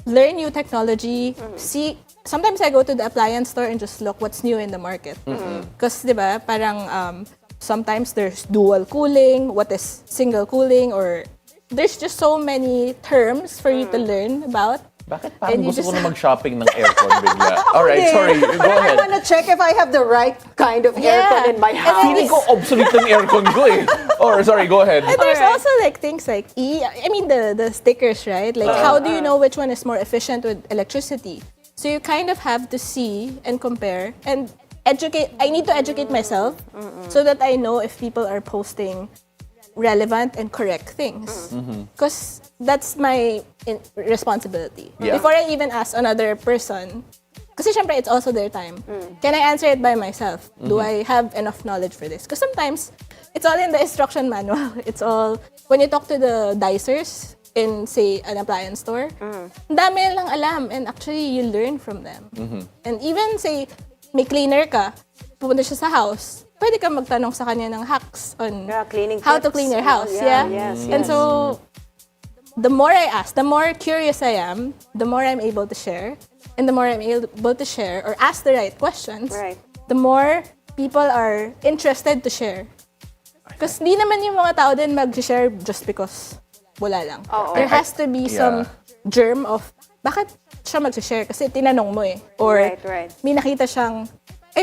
learn new technology. See, sometimes I go to the appliance store and just look what's new in the market. Because, diba, parang sometimes there's dual cooling, what is single cooling, or there's just so many terms for you to learn about. Bakit parang And you gusto ko just- na mag-shopping ng aircon bigla? Alright, sorry, go I ahead. want to check if I have the right kind of aircon in my house. Feeling ko obsolete ng aircon ko eh. Or sorry, go ahead. And there's also like things like I mean the stickers, right? Like how do you know which one is more efficient with electricity? So you kind of have to see and compare and educate. I need to educate myself so that I know if people are posting relevant and correct things. Because that's my responsibility. Yeah. Before I even ask another person, kasi syempre it's also their time. Can I answer it by myself? Do I have enough knowledge for this? Because sometimes it's all in the instruction manual. It's all, when you talk to the dicers in, say, an appliance store, ang dami lang alam, and actually you learn from them. And even, say, may cleaner ka, pupunta siya sa house, pwede ka magtanong sa kanya ng hacks on cleaning how to tips. clean your house. Yeah, Yeah. yes, And yes. so, the more I ask, the more curious I am, the more I'm able to share. And the more I'm able to share or ask the right questions, Right. the more people are interested to share. Because di naman yung mga tao din mag-share just because wala lang. There has to be some germ of, bakit siya mag-share? Kasi tinanong mo eh. Or Right. may nakita siyang,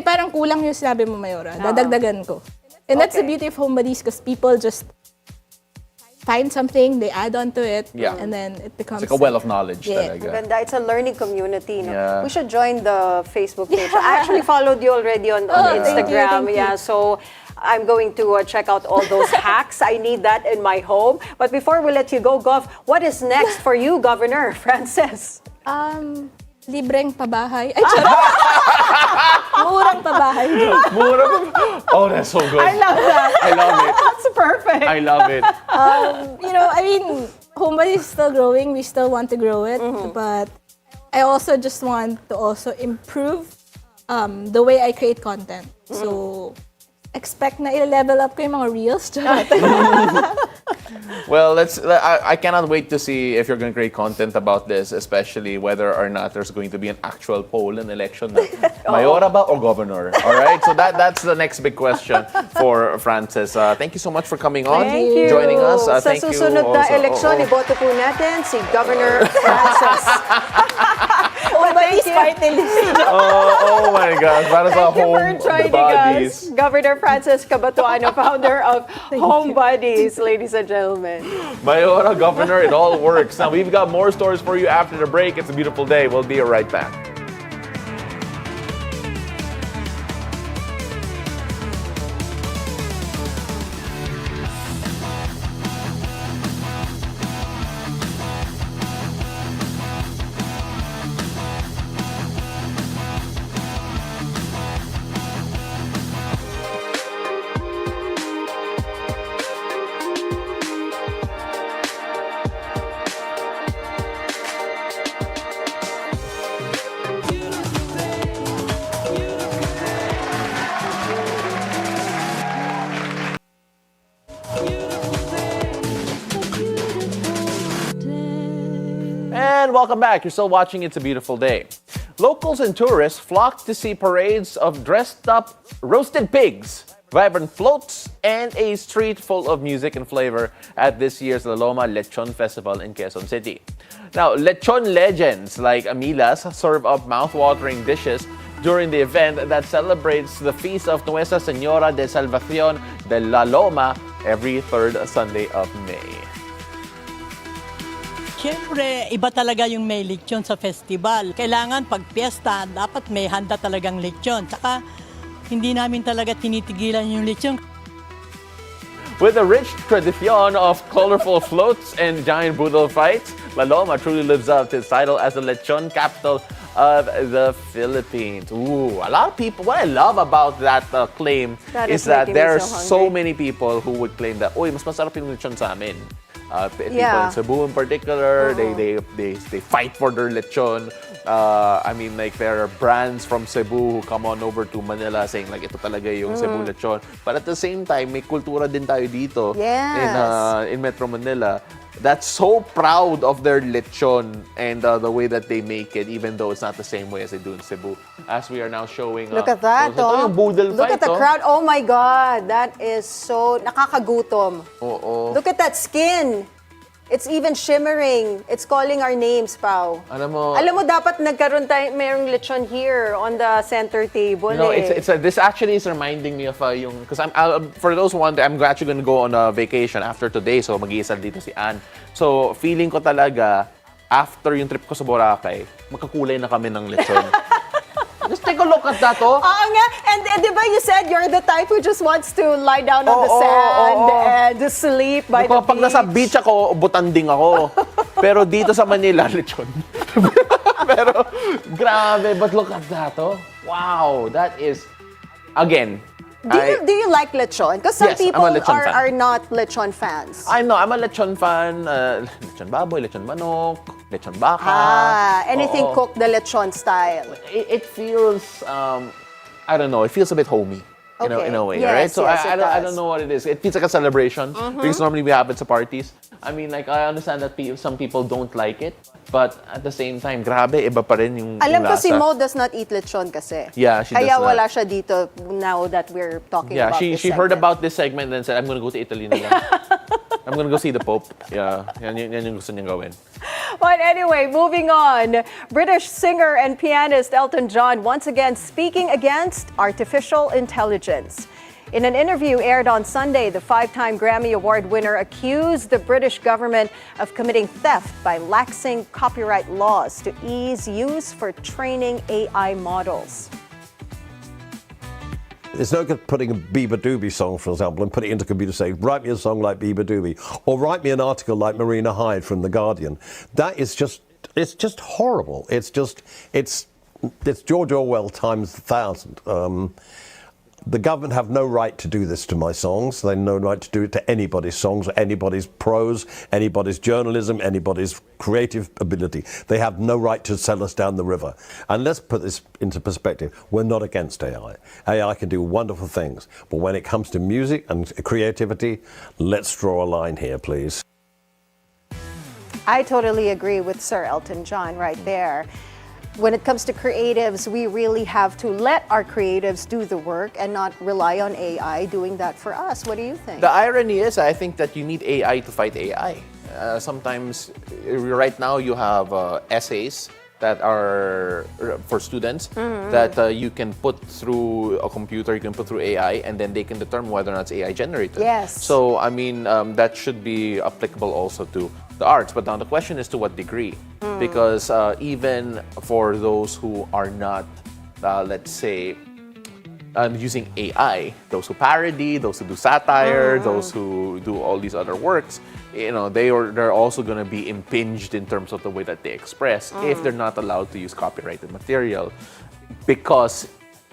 parang kulang yung sinabi mo, Mayora. Dadagdagan ko. And that's the Okay. beauty of Home Buddies because people just find something, they add on to it, Yeah. and then it becomes... It's like a well of knowledge Yeah. talaga. Ganda. It's a learning community. No? Yeah. We should join the Facebook page. I actually followed you already on Instagram. thank you. Yeah, so I'm going to check out all those hacks. I need that in my home. But before we let you go, Gov, what is next for you, Governor Francis? Libreng pabahay. Ay, charot! Murang pabahay. Mura pa. Oh, that's so good. I love that. I love it. That's perfect. I love it. I mean, Home Buddy is still growing. We still want to grow it. But I also just want to also improve the way I create content. So, expect na i-level up ko yung mga reels. Charot. Well, I cannot wait to see if you're going to create content about this, especially whether or not there's going to be an actual poll and election na Mayora ba or governor? All right, so that's the next big question for Francis. Thank you so much for coming on, Thank you. joining us. Sa Thank you susunod na also. eleksyon, iboto po natin si Governor Francis. Homebodies party list. Oh my gosh, para sa Thank you for joining Homebodies. us. Governor Francis Cabatuando, founder of Homebodies, ladies and gentlemen. Mayora, Governor, it all works. Now, we've got more stories for you after the break. It's a beautiful day. We'll be right back. And welcome back. You're still watching It's a Beautiful Day. Locals and tourists flock to see parades of dressed up roasted pigs, vibrant floats, and a street full of music and flavor at this year's La Loma Lechon Festival in Quezon City. Now, lechon legends like Amilas serve up mouth-watering dishes during the event that celebrates the feast of Nuestra Señora de Salvación de La Loma every third Sunday of May. Siyempre, iba talaga yung may lechon sa festival. Kailangan pag piyesta, dapat may handa talagang lechon. Tsaka, hindi namin talaga tinitigilan yung lechon. With a rich tradition of colorful floats and giant boodle fights, La Loma truly lives up to its title as the lechon capital of the Philippines. Ooh, a lot of people, what I love about that claim is that there are so many people who would claim that, uy, mas masarap yung lechon sa amin. People in Cebu in particular, they fight for their lechon. I mean, like, there are brands from Cebu who come on over to Manila saying, like, ito talaga yung Cebu lechon. But at the same time, may kultura din tayo dito in Metro Manila that's so proud of their lechon and the way that they make it, even though it's not the same way as they do in Cebu. As we are now showing... Look at that, ito yung boodle Look fight, at the crowd. Oh my God, that is so nakakagutom. Look at that skin. It's even shimmering. It's calling our names, Pao. Alam mo, dapat nagkaroon tayo, mayroong lechon here on the center table. No, this actually is reminding me of yung, because for those who wonder, I'm actually going to go on a vacation after today, so mag-iisal dito si Anne. So, feeling ko talaga, after yung trip ko sa Boracay, magkakulay na kami ng lechon. Just take a look at that, oh. Nga. And di ba you said you're the type who just wants to lie down on the sand and just sleep by the beach? Pag nasa beach ako, butanding ako. Pero dito sa Manila, lechon. Pero, grabe. But look at that, oh. Wow, that is, again, Do you like lechon? Because some Yes, people I'm a lechon fan. are not lechon fans. I know, I'm a lechon fan. Lechon baboy, lechon manok, lechon baka. Anything Oo. cooked the lechon style. It feels, I don't know, it feels a bit homey. In a way, Yes, right? So yes, I it don't does. know what it is. It feels like a celebration because normally we have it sa parties. I mean, like, I understand that some people don't like it, but at the same time, grabe, iba pa rin yung Alam ko lasa. si Mo does not eat lechon kasi. Yeah, she does Kaya not. wala siya dito now that we're talking Yeah, about she this heard segment. about this segment and said, I'm gonna go to Italy na lang. I'm gonna go see the Pope. Yeah, yan yung gusto niyang gawin. But anyway, moving on. British singer and pianist Elton John once again speaking against artificial intelligence. In an interview aired on Sunday, the five-time Grammy Award winner accused the British government of committing theft by laxing copyright laws to ease use for training AI models. It's no good putting a Biba Doobie song, for example, and put it into a computer saying, write me a song like Biba Doobie, or write me an article like Marina Hyde from The Guardian. That is just, it's just horrible. It's George Orwell times 1,000. The government have no right to do this to my songs. They have no right to do it to anybody's songs, anybody's prose, anybody's journalism, anybody's creative ability. They have no right to sell us down the river. And let's put this into perspective. We're not against AI. AI can do wonderful things. But when it comes to music and creativity, let's draw a line here, please. I totally agree with Sir Elton John right there. When it comes to creatives, we really have to let our creatives do the work and not rely on AI doing that for us. What do you think? The irony is, I think that you need AI to fight AI. Sometimes, right now, you have essays that are for students that you can put through a computer, you can put through AI, and then they can determine whether or not it's AI generated. Yes. So, I mean, that should be applicable also to the arts. But now the question is to what degree? Because even for those who are not, let's say, using AI, those who parody, those who do satire, those who do all these other works, they're also going to be impinged in terms of the way that they express if they're not allowed to use copyrighted material because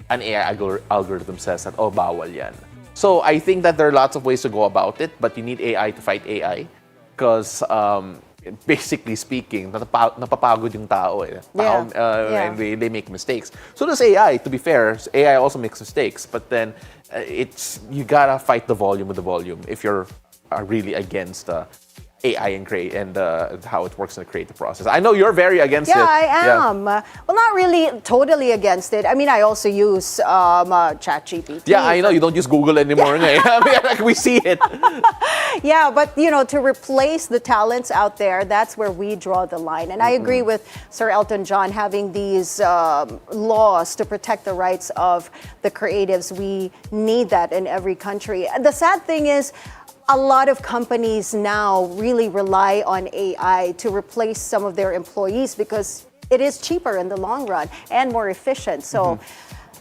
an AI algorithm says that, oh, bawal yan. So I think that there are lots of ways to go about it, but you need AI to fight AI because basically speaking, napapagod yung tao eh. And they make mistakes. So does AI, to be fair. AI also makes mistakes, but then you gotta fight the volume with the volume if you're really against AI and how it works in the creative process. I know you're very against it. Yeah, I am. Well, not really totally against it. I mean, I also use ChatGPT. Yeah, I know. You don't use Google anymore. I mean, like, we see it. Yeah, but, to replace the talents out there, that's where we draw the line. And I agree with Sir Elton John having these laws to protect the rights of the creatives. We need that in every country. The sad thing is, a lot of companies now really rely on AI to replace some of their employees because it is cheaper in the long run and more efficient. So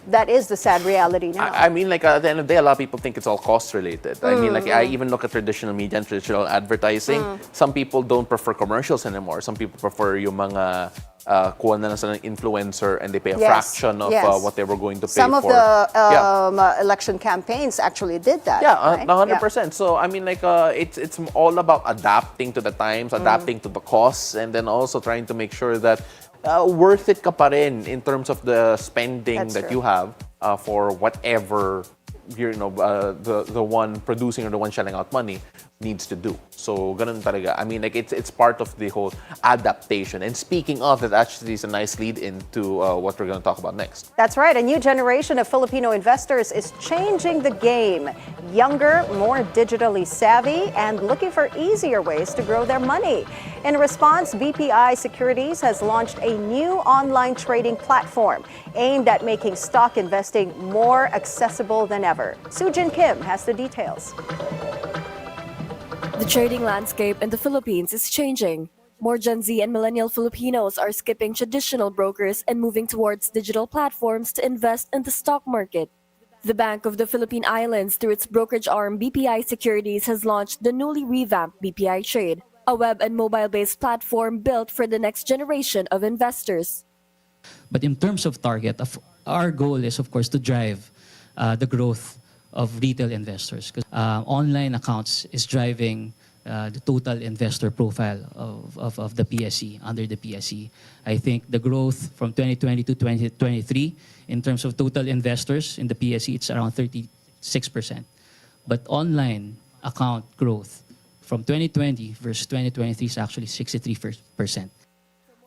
that is the sad reality now. I mean, like, at the end of the day, a lot of people think it's all cost related. I mean, like, I even look at traditional media and traditional advertising. Some people don't prefer commercials anymore. Some people prefer yung mga kuha na lang sa influencer and they pay a fraction of what they were going to pay Some of for. the election campaigns actually did that. Yeah, right? 100%. So, I mean, like, it's all about adapting to the times, adapting to the costs, and then also trying to make sure that worth it ka pa rin in terms of the spending that you have for whatever the one producing or the one shelling out money needs to do. So, ganun talaga. I mean, like, it's part of the whole adaptation. And speaking of, that actually is a nice lead into what we're going to talk about next. That's right. A new generation of Filipino investors is changing the game. Younger, more digitally savvy, and looking for easier ways to grow their money. In response, BPI Securities has launched a new online trading platform aimed at making stock investing more accessible than ever. Sujin Kim has the details. The trading landscape in the Philippines is changing. More Gen Z and millennial Filipinos are skipping traditional brokers and moving towards digital platforms to invest in the stock market. The Bank of the Philippine Islands, through its brokerage arm BPI Securities, has launched the newly revamped BPI Trade, a web and mobile-based platform built for the next generation of investors. But in terms of target, our goal is, of course, to drive the growth of retail investors. Because online accounts is driving the total investor profile of the PSE, under the PSE. I think the growth from 2020 to 2023, in terms of total investors in the PSE, it's around 36%. But online account growth from 2020 versus 2023 is actually 63%.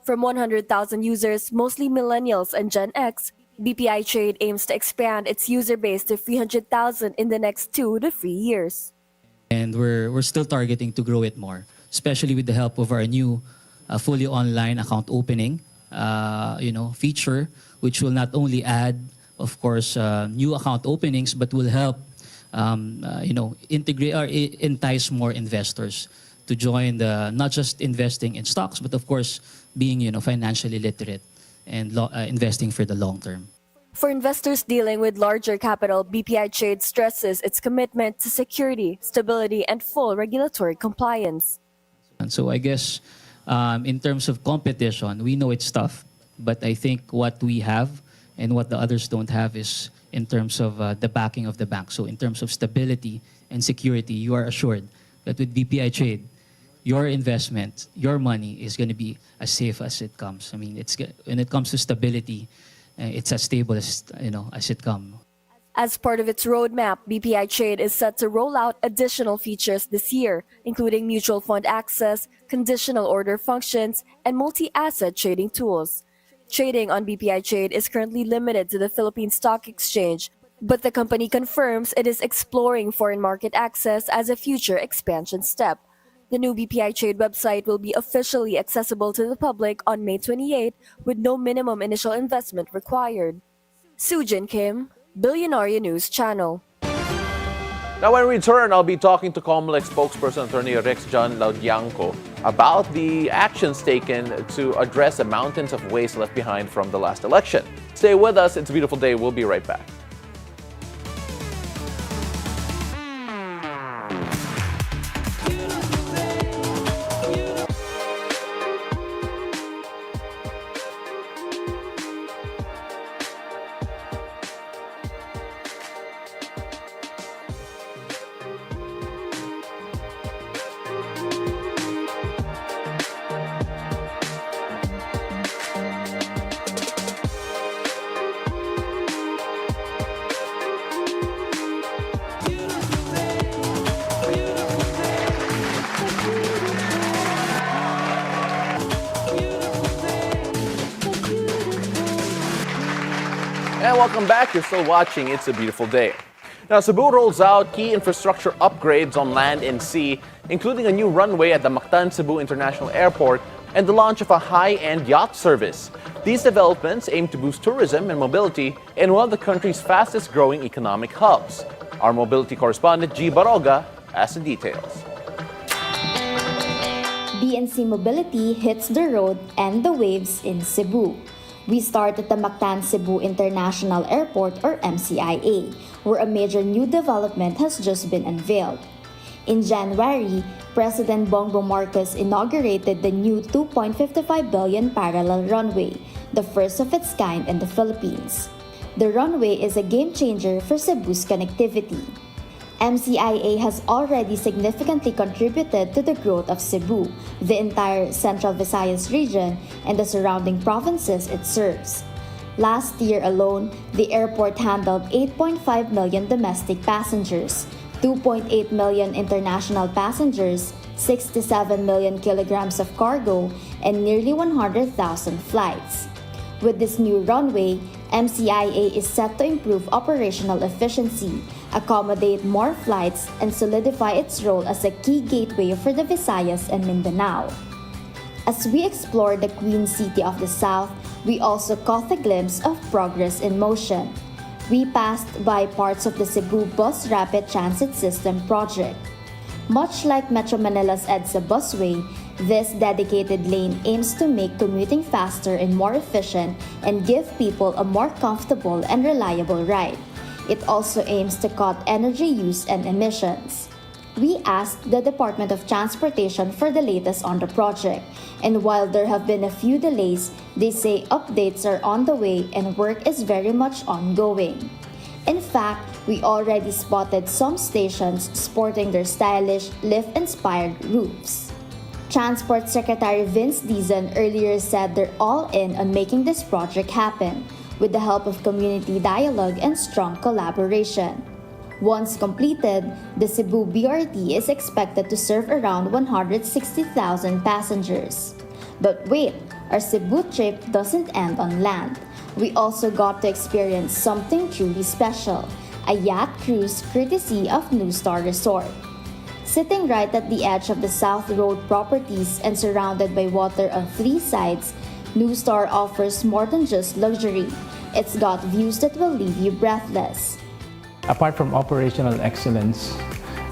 From 100,000 users, mostly millennials and Gen X, BPI Trade aims to expand its user base to 300,000 in the next 2 to 3 years. And we're still targeting to grow it more, especially with the help of our new fully online account opening feature, which will not only add, of course, new account openings, but will help integrate or entice more investors to join not just investing in stocks, but of course being financially literate and investing for the long term. For investors dealing with larger capital, BPI Trade stresses its commitment to security, stability, and full regulatory compliance. And so I guess in terms of competition, we know it's tough, but I think what we have and what the others don't have is in terms of the backing of the bank. So in terms of stability and security, you are assured that with BPI Trade, your investment, your money is going to be as safe as it comes. I mean, when it comes to stability, it's as stable as it comes. As part of its roadmap, BPI Trade is set to roll out additional features this year, including mutual fund access, conditional order functions, and multi-asset trading tools. Trading on BPI Trade is currently limited to the Philippine Stock Exchange, but the company confirms it is exploring foreign market access as a future expansion step. The new BPI Trade website will be officially accessible to the public on May 28 with no minimum initial investment required. Sujin Kim, Bilyonaryo News Channel. Now, when we return, I'll be talking to COMELEC spokesperson Attorney Rex John Laudianco about the actions taken to address the mountains of waste left behind from the last election. Stay with us. It's a beautiful day. We'll be right back. And welcome back. You're still watching It's a Beautiful Day. Now, Cebu rolls out key infrastructure upgrades on land and sea, including a new runway at the Mactan Cebu International Airport and the launch of a high-end yacht service. These developments aim to boost tourism and mobility in one of the country's fastest-growing economic hubs. Our mobility correspondent, G. Baroga, has the details. BNC Mobility hits the road and the waves in Cebu. We start at the Mactan Cebu International Airport, or MCIA, where a major new development has just been unveiled. In January, President Bongbong Marcos inaugurated the new 2.55 billion parallel runway, the first of its kind in the Philippines. The runway is a game changer for Cebu's connectivity. MCIA has already significantly contributed to the growth of Cebu, the entire Central Visayas region, and the surrounding provinces it serves. Last year alone, the airport handled 8.5 million domestic passengers, 2.8 million international passengers, 67 million kilograms of cargo, and nearly 100,000 flights. With this new runway, MCIA is set to improve operational efficiency, accommodate more flights, and solidify its role as a key gateway for the Visayas and Mindanao. As we explore the Queen City of the South, we also caught a glimpse of progress in motion. We passed by parts of the Cebu Bus Rapid Transit System project. Much like Metro Manila's EDSA busway, this dedicated lane aims to make commuting faster and more efficient and give people a more comfortable and reliable ride. It also aims to cut energy use and emissions. We asked the Department of Transportation for the latest on the project, and while there have been a few delays, they say updates are on the way and work is very much ongoing. In fact, we already spotted some stations sporting their stylish, lift-inspired roofs. Transport Secretary Vince Dizon earlier said they're all in on making this project happen, with the help of community dialogue and strong collaboration. Once completed, the Cebu BRT is expected to serve around 160,000 passengers. But wait, our Cebu trip doesn't end on land. We also got to experience something truly special, a yacht cruise courtesy of New Star Resort. Sitting right at the edge of the South Road properties and surrounded by water on three sides, New Star offers more than just luxury. It's got views that will leave you breathless. Apart from operational excellence,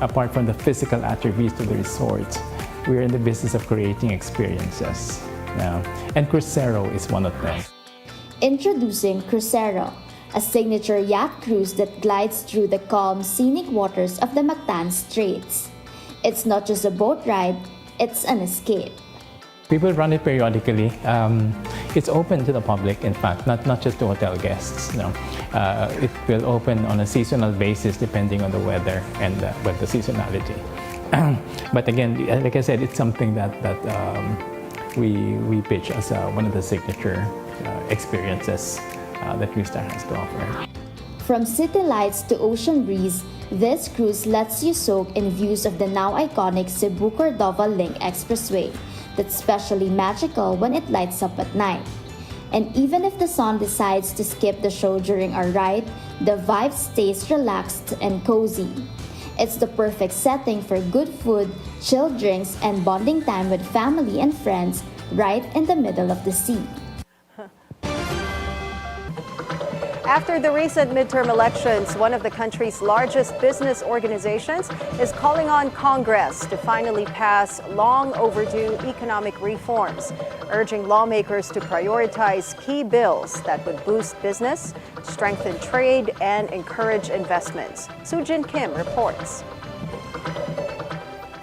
apart from the physical attributes of the resort, we're in the business of creating experiences. And Crucero is one of them. Introducing Crucero, a signature yacht cruise that glides through the calm, scenic waters of the Mactan Straits. It's not just a boat ride, it's an escape. People run it periodically. It's open to the public, in fact, not just to hotel guests. It will open on a seasonal basis depending on the weather and the seasonality. But again, like I said, it's something that we pitch as one of the signature experiences that New Star has to offer. From city lights to ocean breeze, this cruise lets you soak in views of the now iconic Cebu-Cordova Link Expressway that's specially magical when it lights up at night. And even if the sun decides to skip the show during our ride, the vibe stays relaxed and cozy. It's the perfect setting for good food, chilled drinks, and bonding time with family and friends right in the middle of the sea. After the recent midterm elections, one of the country's largest business organizations is calling on Congress to finally pass long overdue economic reforms, urging lawmakers to prioritize key bills that would boost business, strengthen trade, and encourage investments. Soo-Jin Kim reports.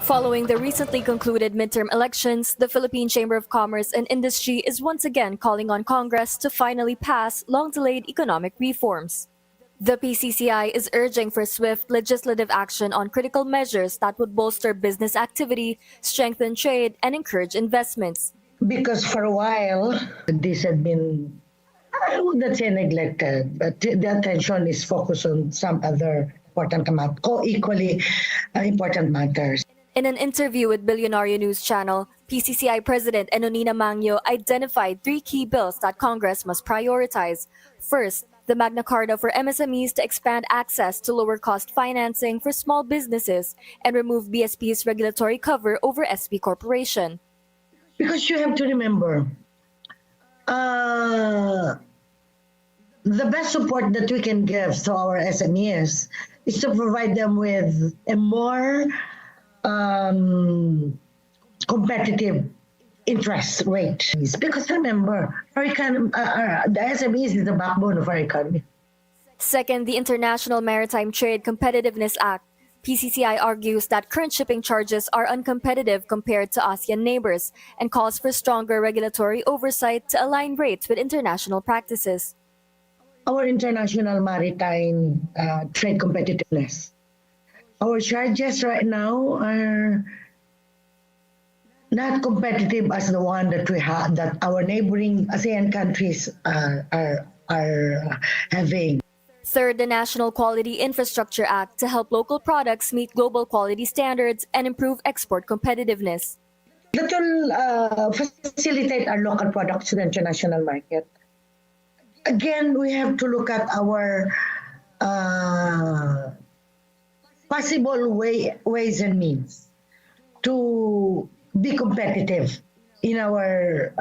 Following the recently concluded midterm elections, the Philippine Chamber of Commerce and Industry is once again calling on Congress to finally pass long-delayed economic reforms. The PCCI is urging for swift legislative action on critical measures that would bolster business activity, strengthen trade, and encourage investments. Because for a while, this had been, I would not say neglected, but the attention is focused on some other important, equally important matters. In an interview with Bilyonaryo News Channel, PCCI President Enonina Mangyo identified 3 key bills that Congress must prioritize. First, the Magna Carta for MSMEs to expand access to lower-cost financing for small businesses and remove BSP's regulatory cover over SB Corporation. Because you have to remember, the best support that we can give to our SMEs is to provide them with a more competitive interest rate. Because remember, our economy, the SMEs is the backbone of our economy. Second, the International Maritime Trade Competitiveness Act. PCCI argues that current shipping charges are uncompetitive compared to ASEAN neighbors and calls for stronger regulatory oversight to align rates with international practices. Our international maritime trade competitiveness. Our charges right now are not competitive as the one that we have, that our neighboring ASEAN countries are having. Third, the National Quality Infrastructure Act to help local products meet global quality standards and improve export competitiveness. That will facilitate our local products to the international market. Again, we have to look at our possible ways and means to be competitive in our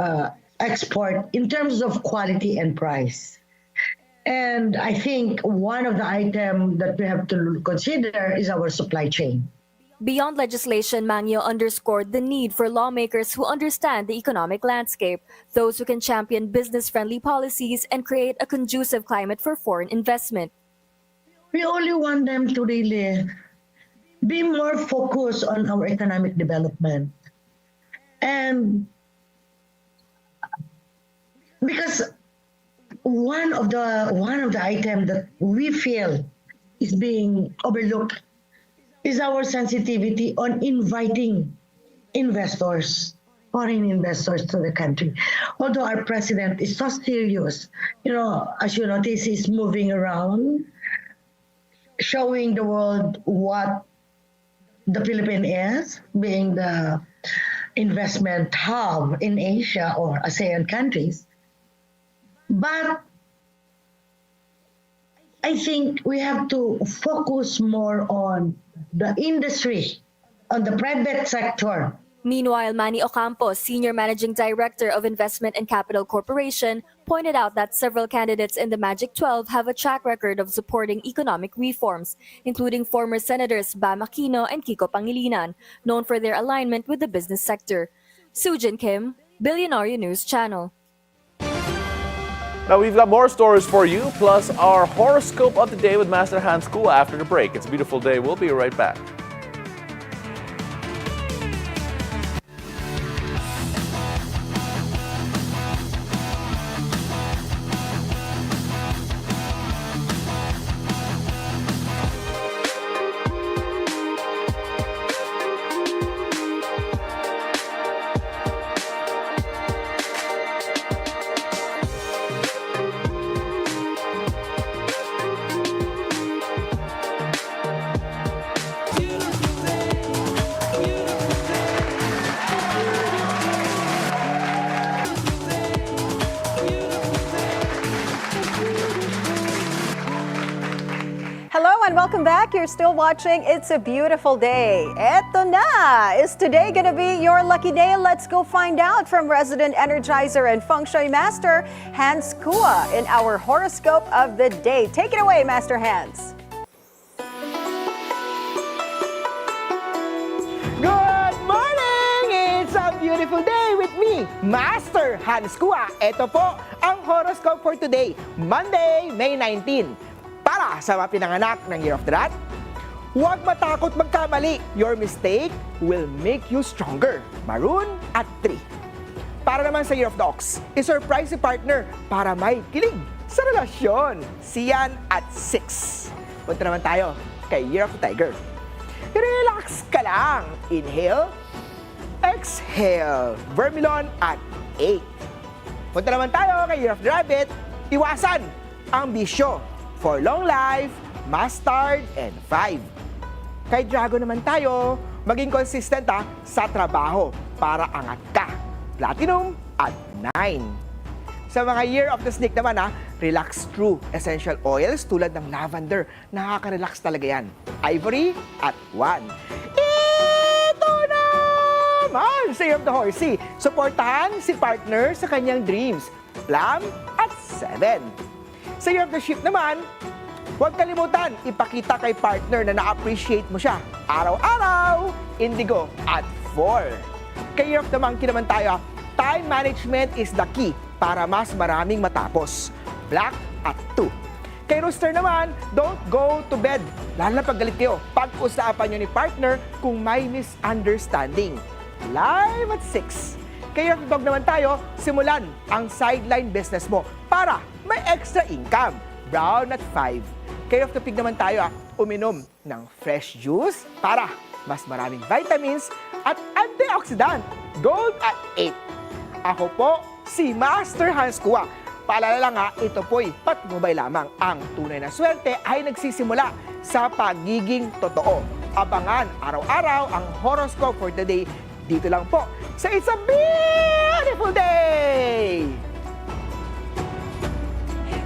export in terms of quality and price. And I think one of the items that we have to consider is our supply chain. Beyond legislation, Mangyo underscored the need for lawmakers who understand the economic landscape, those who can champion business-friendly policies and create a conducive climate for foreign investment. We only want them to really be more focused on our economic development. And because one of the items that we feel is being overlooked is our sensitivity on inviting investors, foreign investors to the country. Although our president is so serious, as you notice, he's moving around, showing the world what the Philippines is, being the investment hub in Asia or ASEAN countries. But I think we have to focus more on the industry, on the private sector. Meanwhile, Manny Ocampo, Senior Managing Director of Investment and Capital Corporation, pointed out that several candidates in the Magic 12 have a track record of supporting economic reforms, including former Senators Bam Aquino and Kiko Pangilinan, known for their alignment with the business sector. Soo-Jin Kim, Bilyonaryo News Channel. Now we've got more stories for you, plus our horoscope of the day with Master Hans Kua after the break. It's a beautiful day. We'll be right back. and welcome back. You're still watching It's a Beautiful Day. Eto na! Is today gonna be your lucky day? Let's go find out from resident energizer and feng shui master Hans Kua in our horoscope of the day. Take it away, Master Hans. Good morning! It's a beautiful day with me, Master Hans Kua. Ito po ang horoscope for today, Monday, May 19. Para sa mga pinanganak ng Year of the Rat, huwag matakot magkamali. Your mistake will make you stronger. Maroon at 3. Para naman sa Year of the Ox, isurprise si partner para may kilig sa relasyon. Siyan at 6. Punta naman tayo kay Year of the Tiger. Relax ka lang. Inhale, exhale. Vermilon at 8. Punta naman tayo kay Year of the Rabbit. Iwasan ang bisyo. For long life, mustard, and 5. Kay Dragon naman tayo, maging consistent sa trabaho para angat ka. Platinum at 9. Sa mga Year of the Snake naman relax through essential oils tulad ng lavender. Nakaka-relax talaga yan. Ivory at 1. Ito naman sa Year of the Horsey. Supportahan si partner sa kanyang dreams. Plum at 7. Sa Year of the Sheep naman, huwag kalimutan, ipakita kay partner na na-appreciate mo siya. Araw-araw, indigo at 4. Kay Year of the Monkey naman tayo, time management is the key para mas maraming matapos. Black at 2. Kay Rooster naman, don't go to bed. Lalo na pag galit kayo, pag-usapan nyo ni partner kung may misunderstanding. Live at 6. Kay Year of the Dog naman tayo, simulan ang sideline business mo para may extra income. Brown at 5. Kay Year of the Pig naman tayo, uminom ng fresh juice para mas maraming vitamins at antioxidant. Gold at 8. Ako po, si Master Hans Kua. Paalala lang ito po'y patnubay lamang. Ang tunay na swerte ay nagsisimula sa pagiging totoo. Abangan araw-araw ang horoscope for today dito lang po sa It's a Beautiful Day!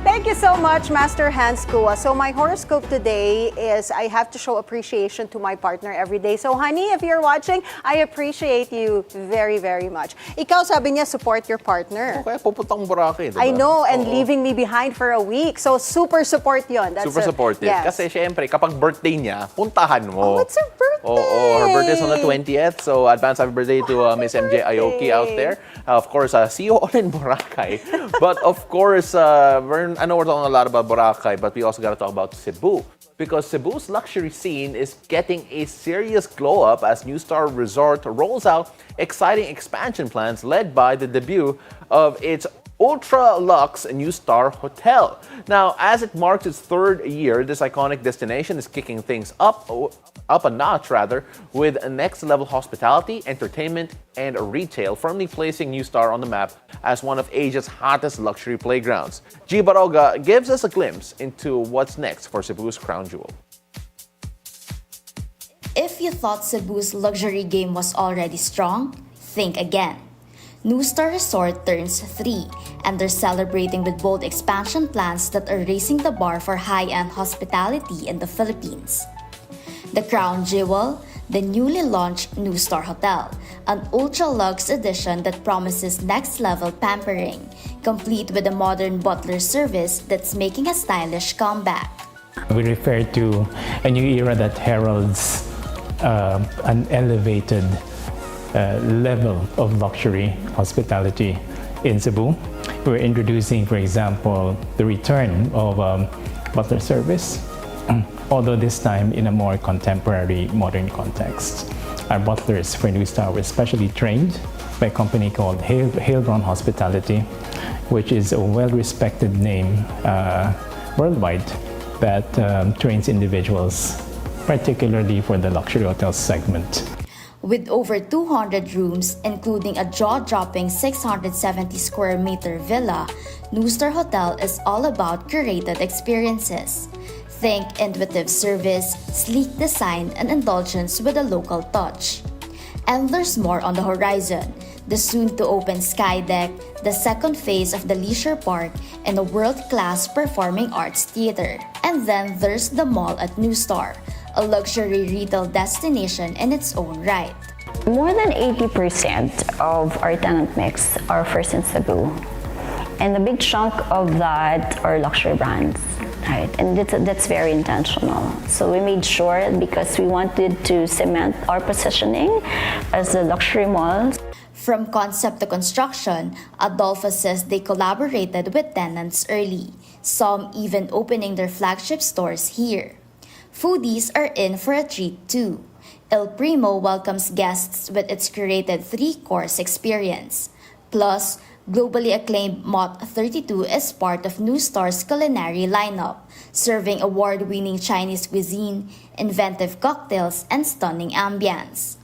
Thank you so much, Master Hans Kua. So my horoscope today is I have to show appreciation to my partner every day. So honey, if you're watching, I appreciate you very, very much. Ikaw, sabi niya, support your partner. Okay, pupuntang Boracay, diba? I know, and leaving me behind for a week. So super support yon. That's super supportive. Yes. Kasi syempre, kapag birthday niya, puntahan mo. Oh, it's her birthday! Her birthday is on the 20th. So advance happy birthday to Miss MJ Aoki out there. Of course, see you all in Boracay. But of course, I know we're talking a lot about Boracay, but we also got to talk about Cebu. Because Cebu's luxury scene is getting a serious glow-up as New Star Resort rolls out exciting expansion plans led by the debut of its ultra-luxe New Star Hotel. Now, as it marks its 3rd year, this iconic destination is kicking things up a notch with next-level hospitality, entertainment, and retail, firmly placing New Star on the map as one of Asia's hottest luxury playgrounds. G. Baroga gives us a glimpse into what's next for Cebu's crown jewel. If you thought Cebu's luxury game was already strong, think again. New Star Resort turns 3, and they're celebrating with bold expansion plans that are raising the bar for high-end hospitality in the Philippines. The crown jewel, the newly launched New Star Hotel, an ultra-luxe edition that promises next-level pampering, complete with a modern butler service that's making a stylish comeback. We refer to a new era that heralds an elevated level of luxury hospitality in Cebu. We're introducing, for example, the return of butler service, although this time in a more contemporary, modern context. Our butlers for New Star were specially trained by a company called Hailbron Hospitality, which is a well-respected name worldwide that trains individuals, particularly for the luxury hotel segment. With over 200 rooms, including a jaw-dropping 670 square meter villa, New Star Hotel is all about curated experiences. Think intuitive service, sleek design, and indulgence with a local touch. And there's more on the horizon. the soon-to-open Sky Deck, the second phase of the leisure park, and a world-class performing arts theater. And then there's the mall at New Star, a luxury retail destination in its own right. More than 80% of our tenant mix are first in Cebu. And a big chunk of that are luxury brands, right? And that's very intentional. So we made sure, because we wanted to cement our positioning as a luxury mall. From concept to construction, Adolfo says they collaborated with tenants early, some even opening their flagship stores here. Foodies are in for a treat too. El Primo welcomes guests with its curated 3-course experience. Plus, globally acclaimed Mott 32 is part of New Star's culinary lineup, serving award-winning Chinese cuisine, inventive cocktails, and stunning ambience.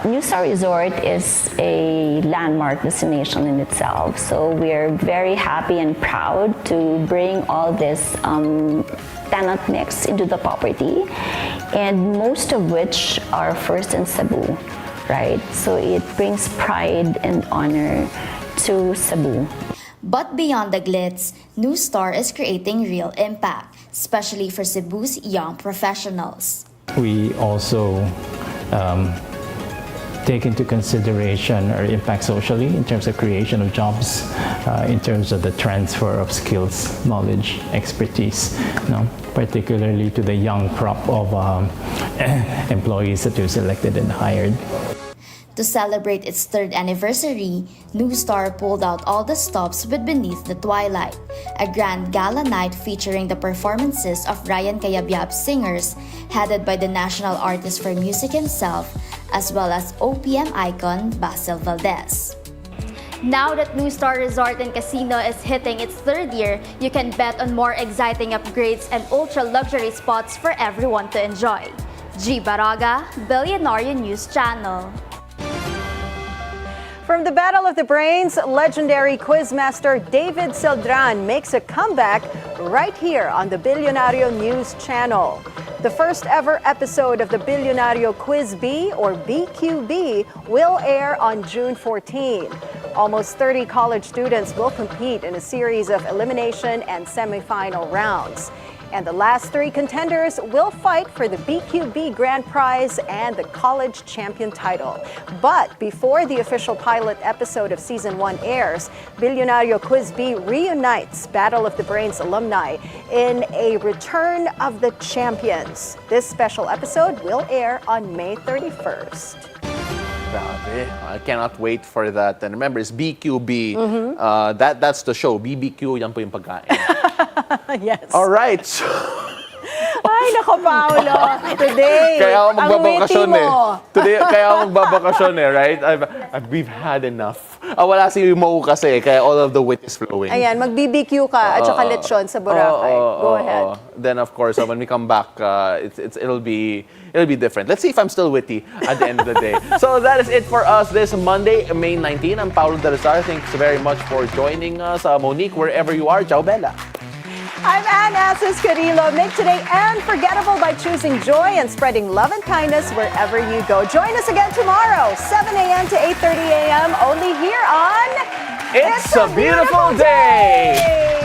New Star Resort is a landmark destination in itself. So we're very happy and proud to bring all this tenant mix into the property, and most of which are first in Cebu, right? So it brings pride and honor to Cebu. But beyond the glitz, New Star is creating real impact, especially for Cebu's young professionals. We also take into consideration our impact socially in terms of creation of jobs, in terms of the transfer of skills, knowledge, expertise, particularly to the young crop of employees that we've selected and hired. To celebrate its 3rd anniversary, New Star pulled out all the stops with Beneath the Twilight, a grand gala night featuring the performances of Ryan Cayabyab's singers, headed by the national artist for music himself, as well as OPM icon Basil Valdez. Now that New Star Resort and Casino is hitting its 3rd year, you can bet on more exciting upgrades and ultra-luxury spots for everyone to enjoy. G. Baraga, Bilyonaryo News Channel. From the Battle of the Brains, legendary quizmaster David Celdran makes a comeback right here on the Bilyonaryo News Channel. The first ever episode of the Bilyonaryo Quiz B, or BQB, will air on June 14. Almost 30 college students will compete in a series of elimination and semifinal rounds. And the last 3 contenders will fight for the BQB Grand Prize and the College Champion title. But before the official pilot episode of Season 1 airs, Bilyonaryo Quiz B reunites Battle of the Brains alumni in a Return of the Champions. This special episode will air on May 31st. Grabe. I cannot wait for that. And remember, it's BQB. That's the show. BBQ, yan po yung pagkain. Yes. All right. So, Ay, nako, Paolo. Today, kaya ako ang magbabakasyon witty mo. Kaya ako magbabakasyon right? We've had enough. Wala si Mo kasi, kaya all of the wit is flowing. Ayan, mag-BBQ ka at saka lechon sa Boracay. Go ahead. Then of course, when we come back, it'll be different. Let's see if I'm still witty at the end of the day. So that is it for us this Monday, May 19. I'm Paolo del Rosario. Thanks very much for joining us. Monique, wherever you are, ciao bella. I'm Anne Asis-Carilo. Make today unforgettable by choosing joy and spreading love and kindness wherever you go. Join us again tomorrow, 7 a.m. to 8:30 a.m. only here on It's a Beautiful Day!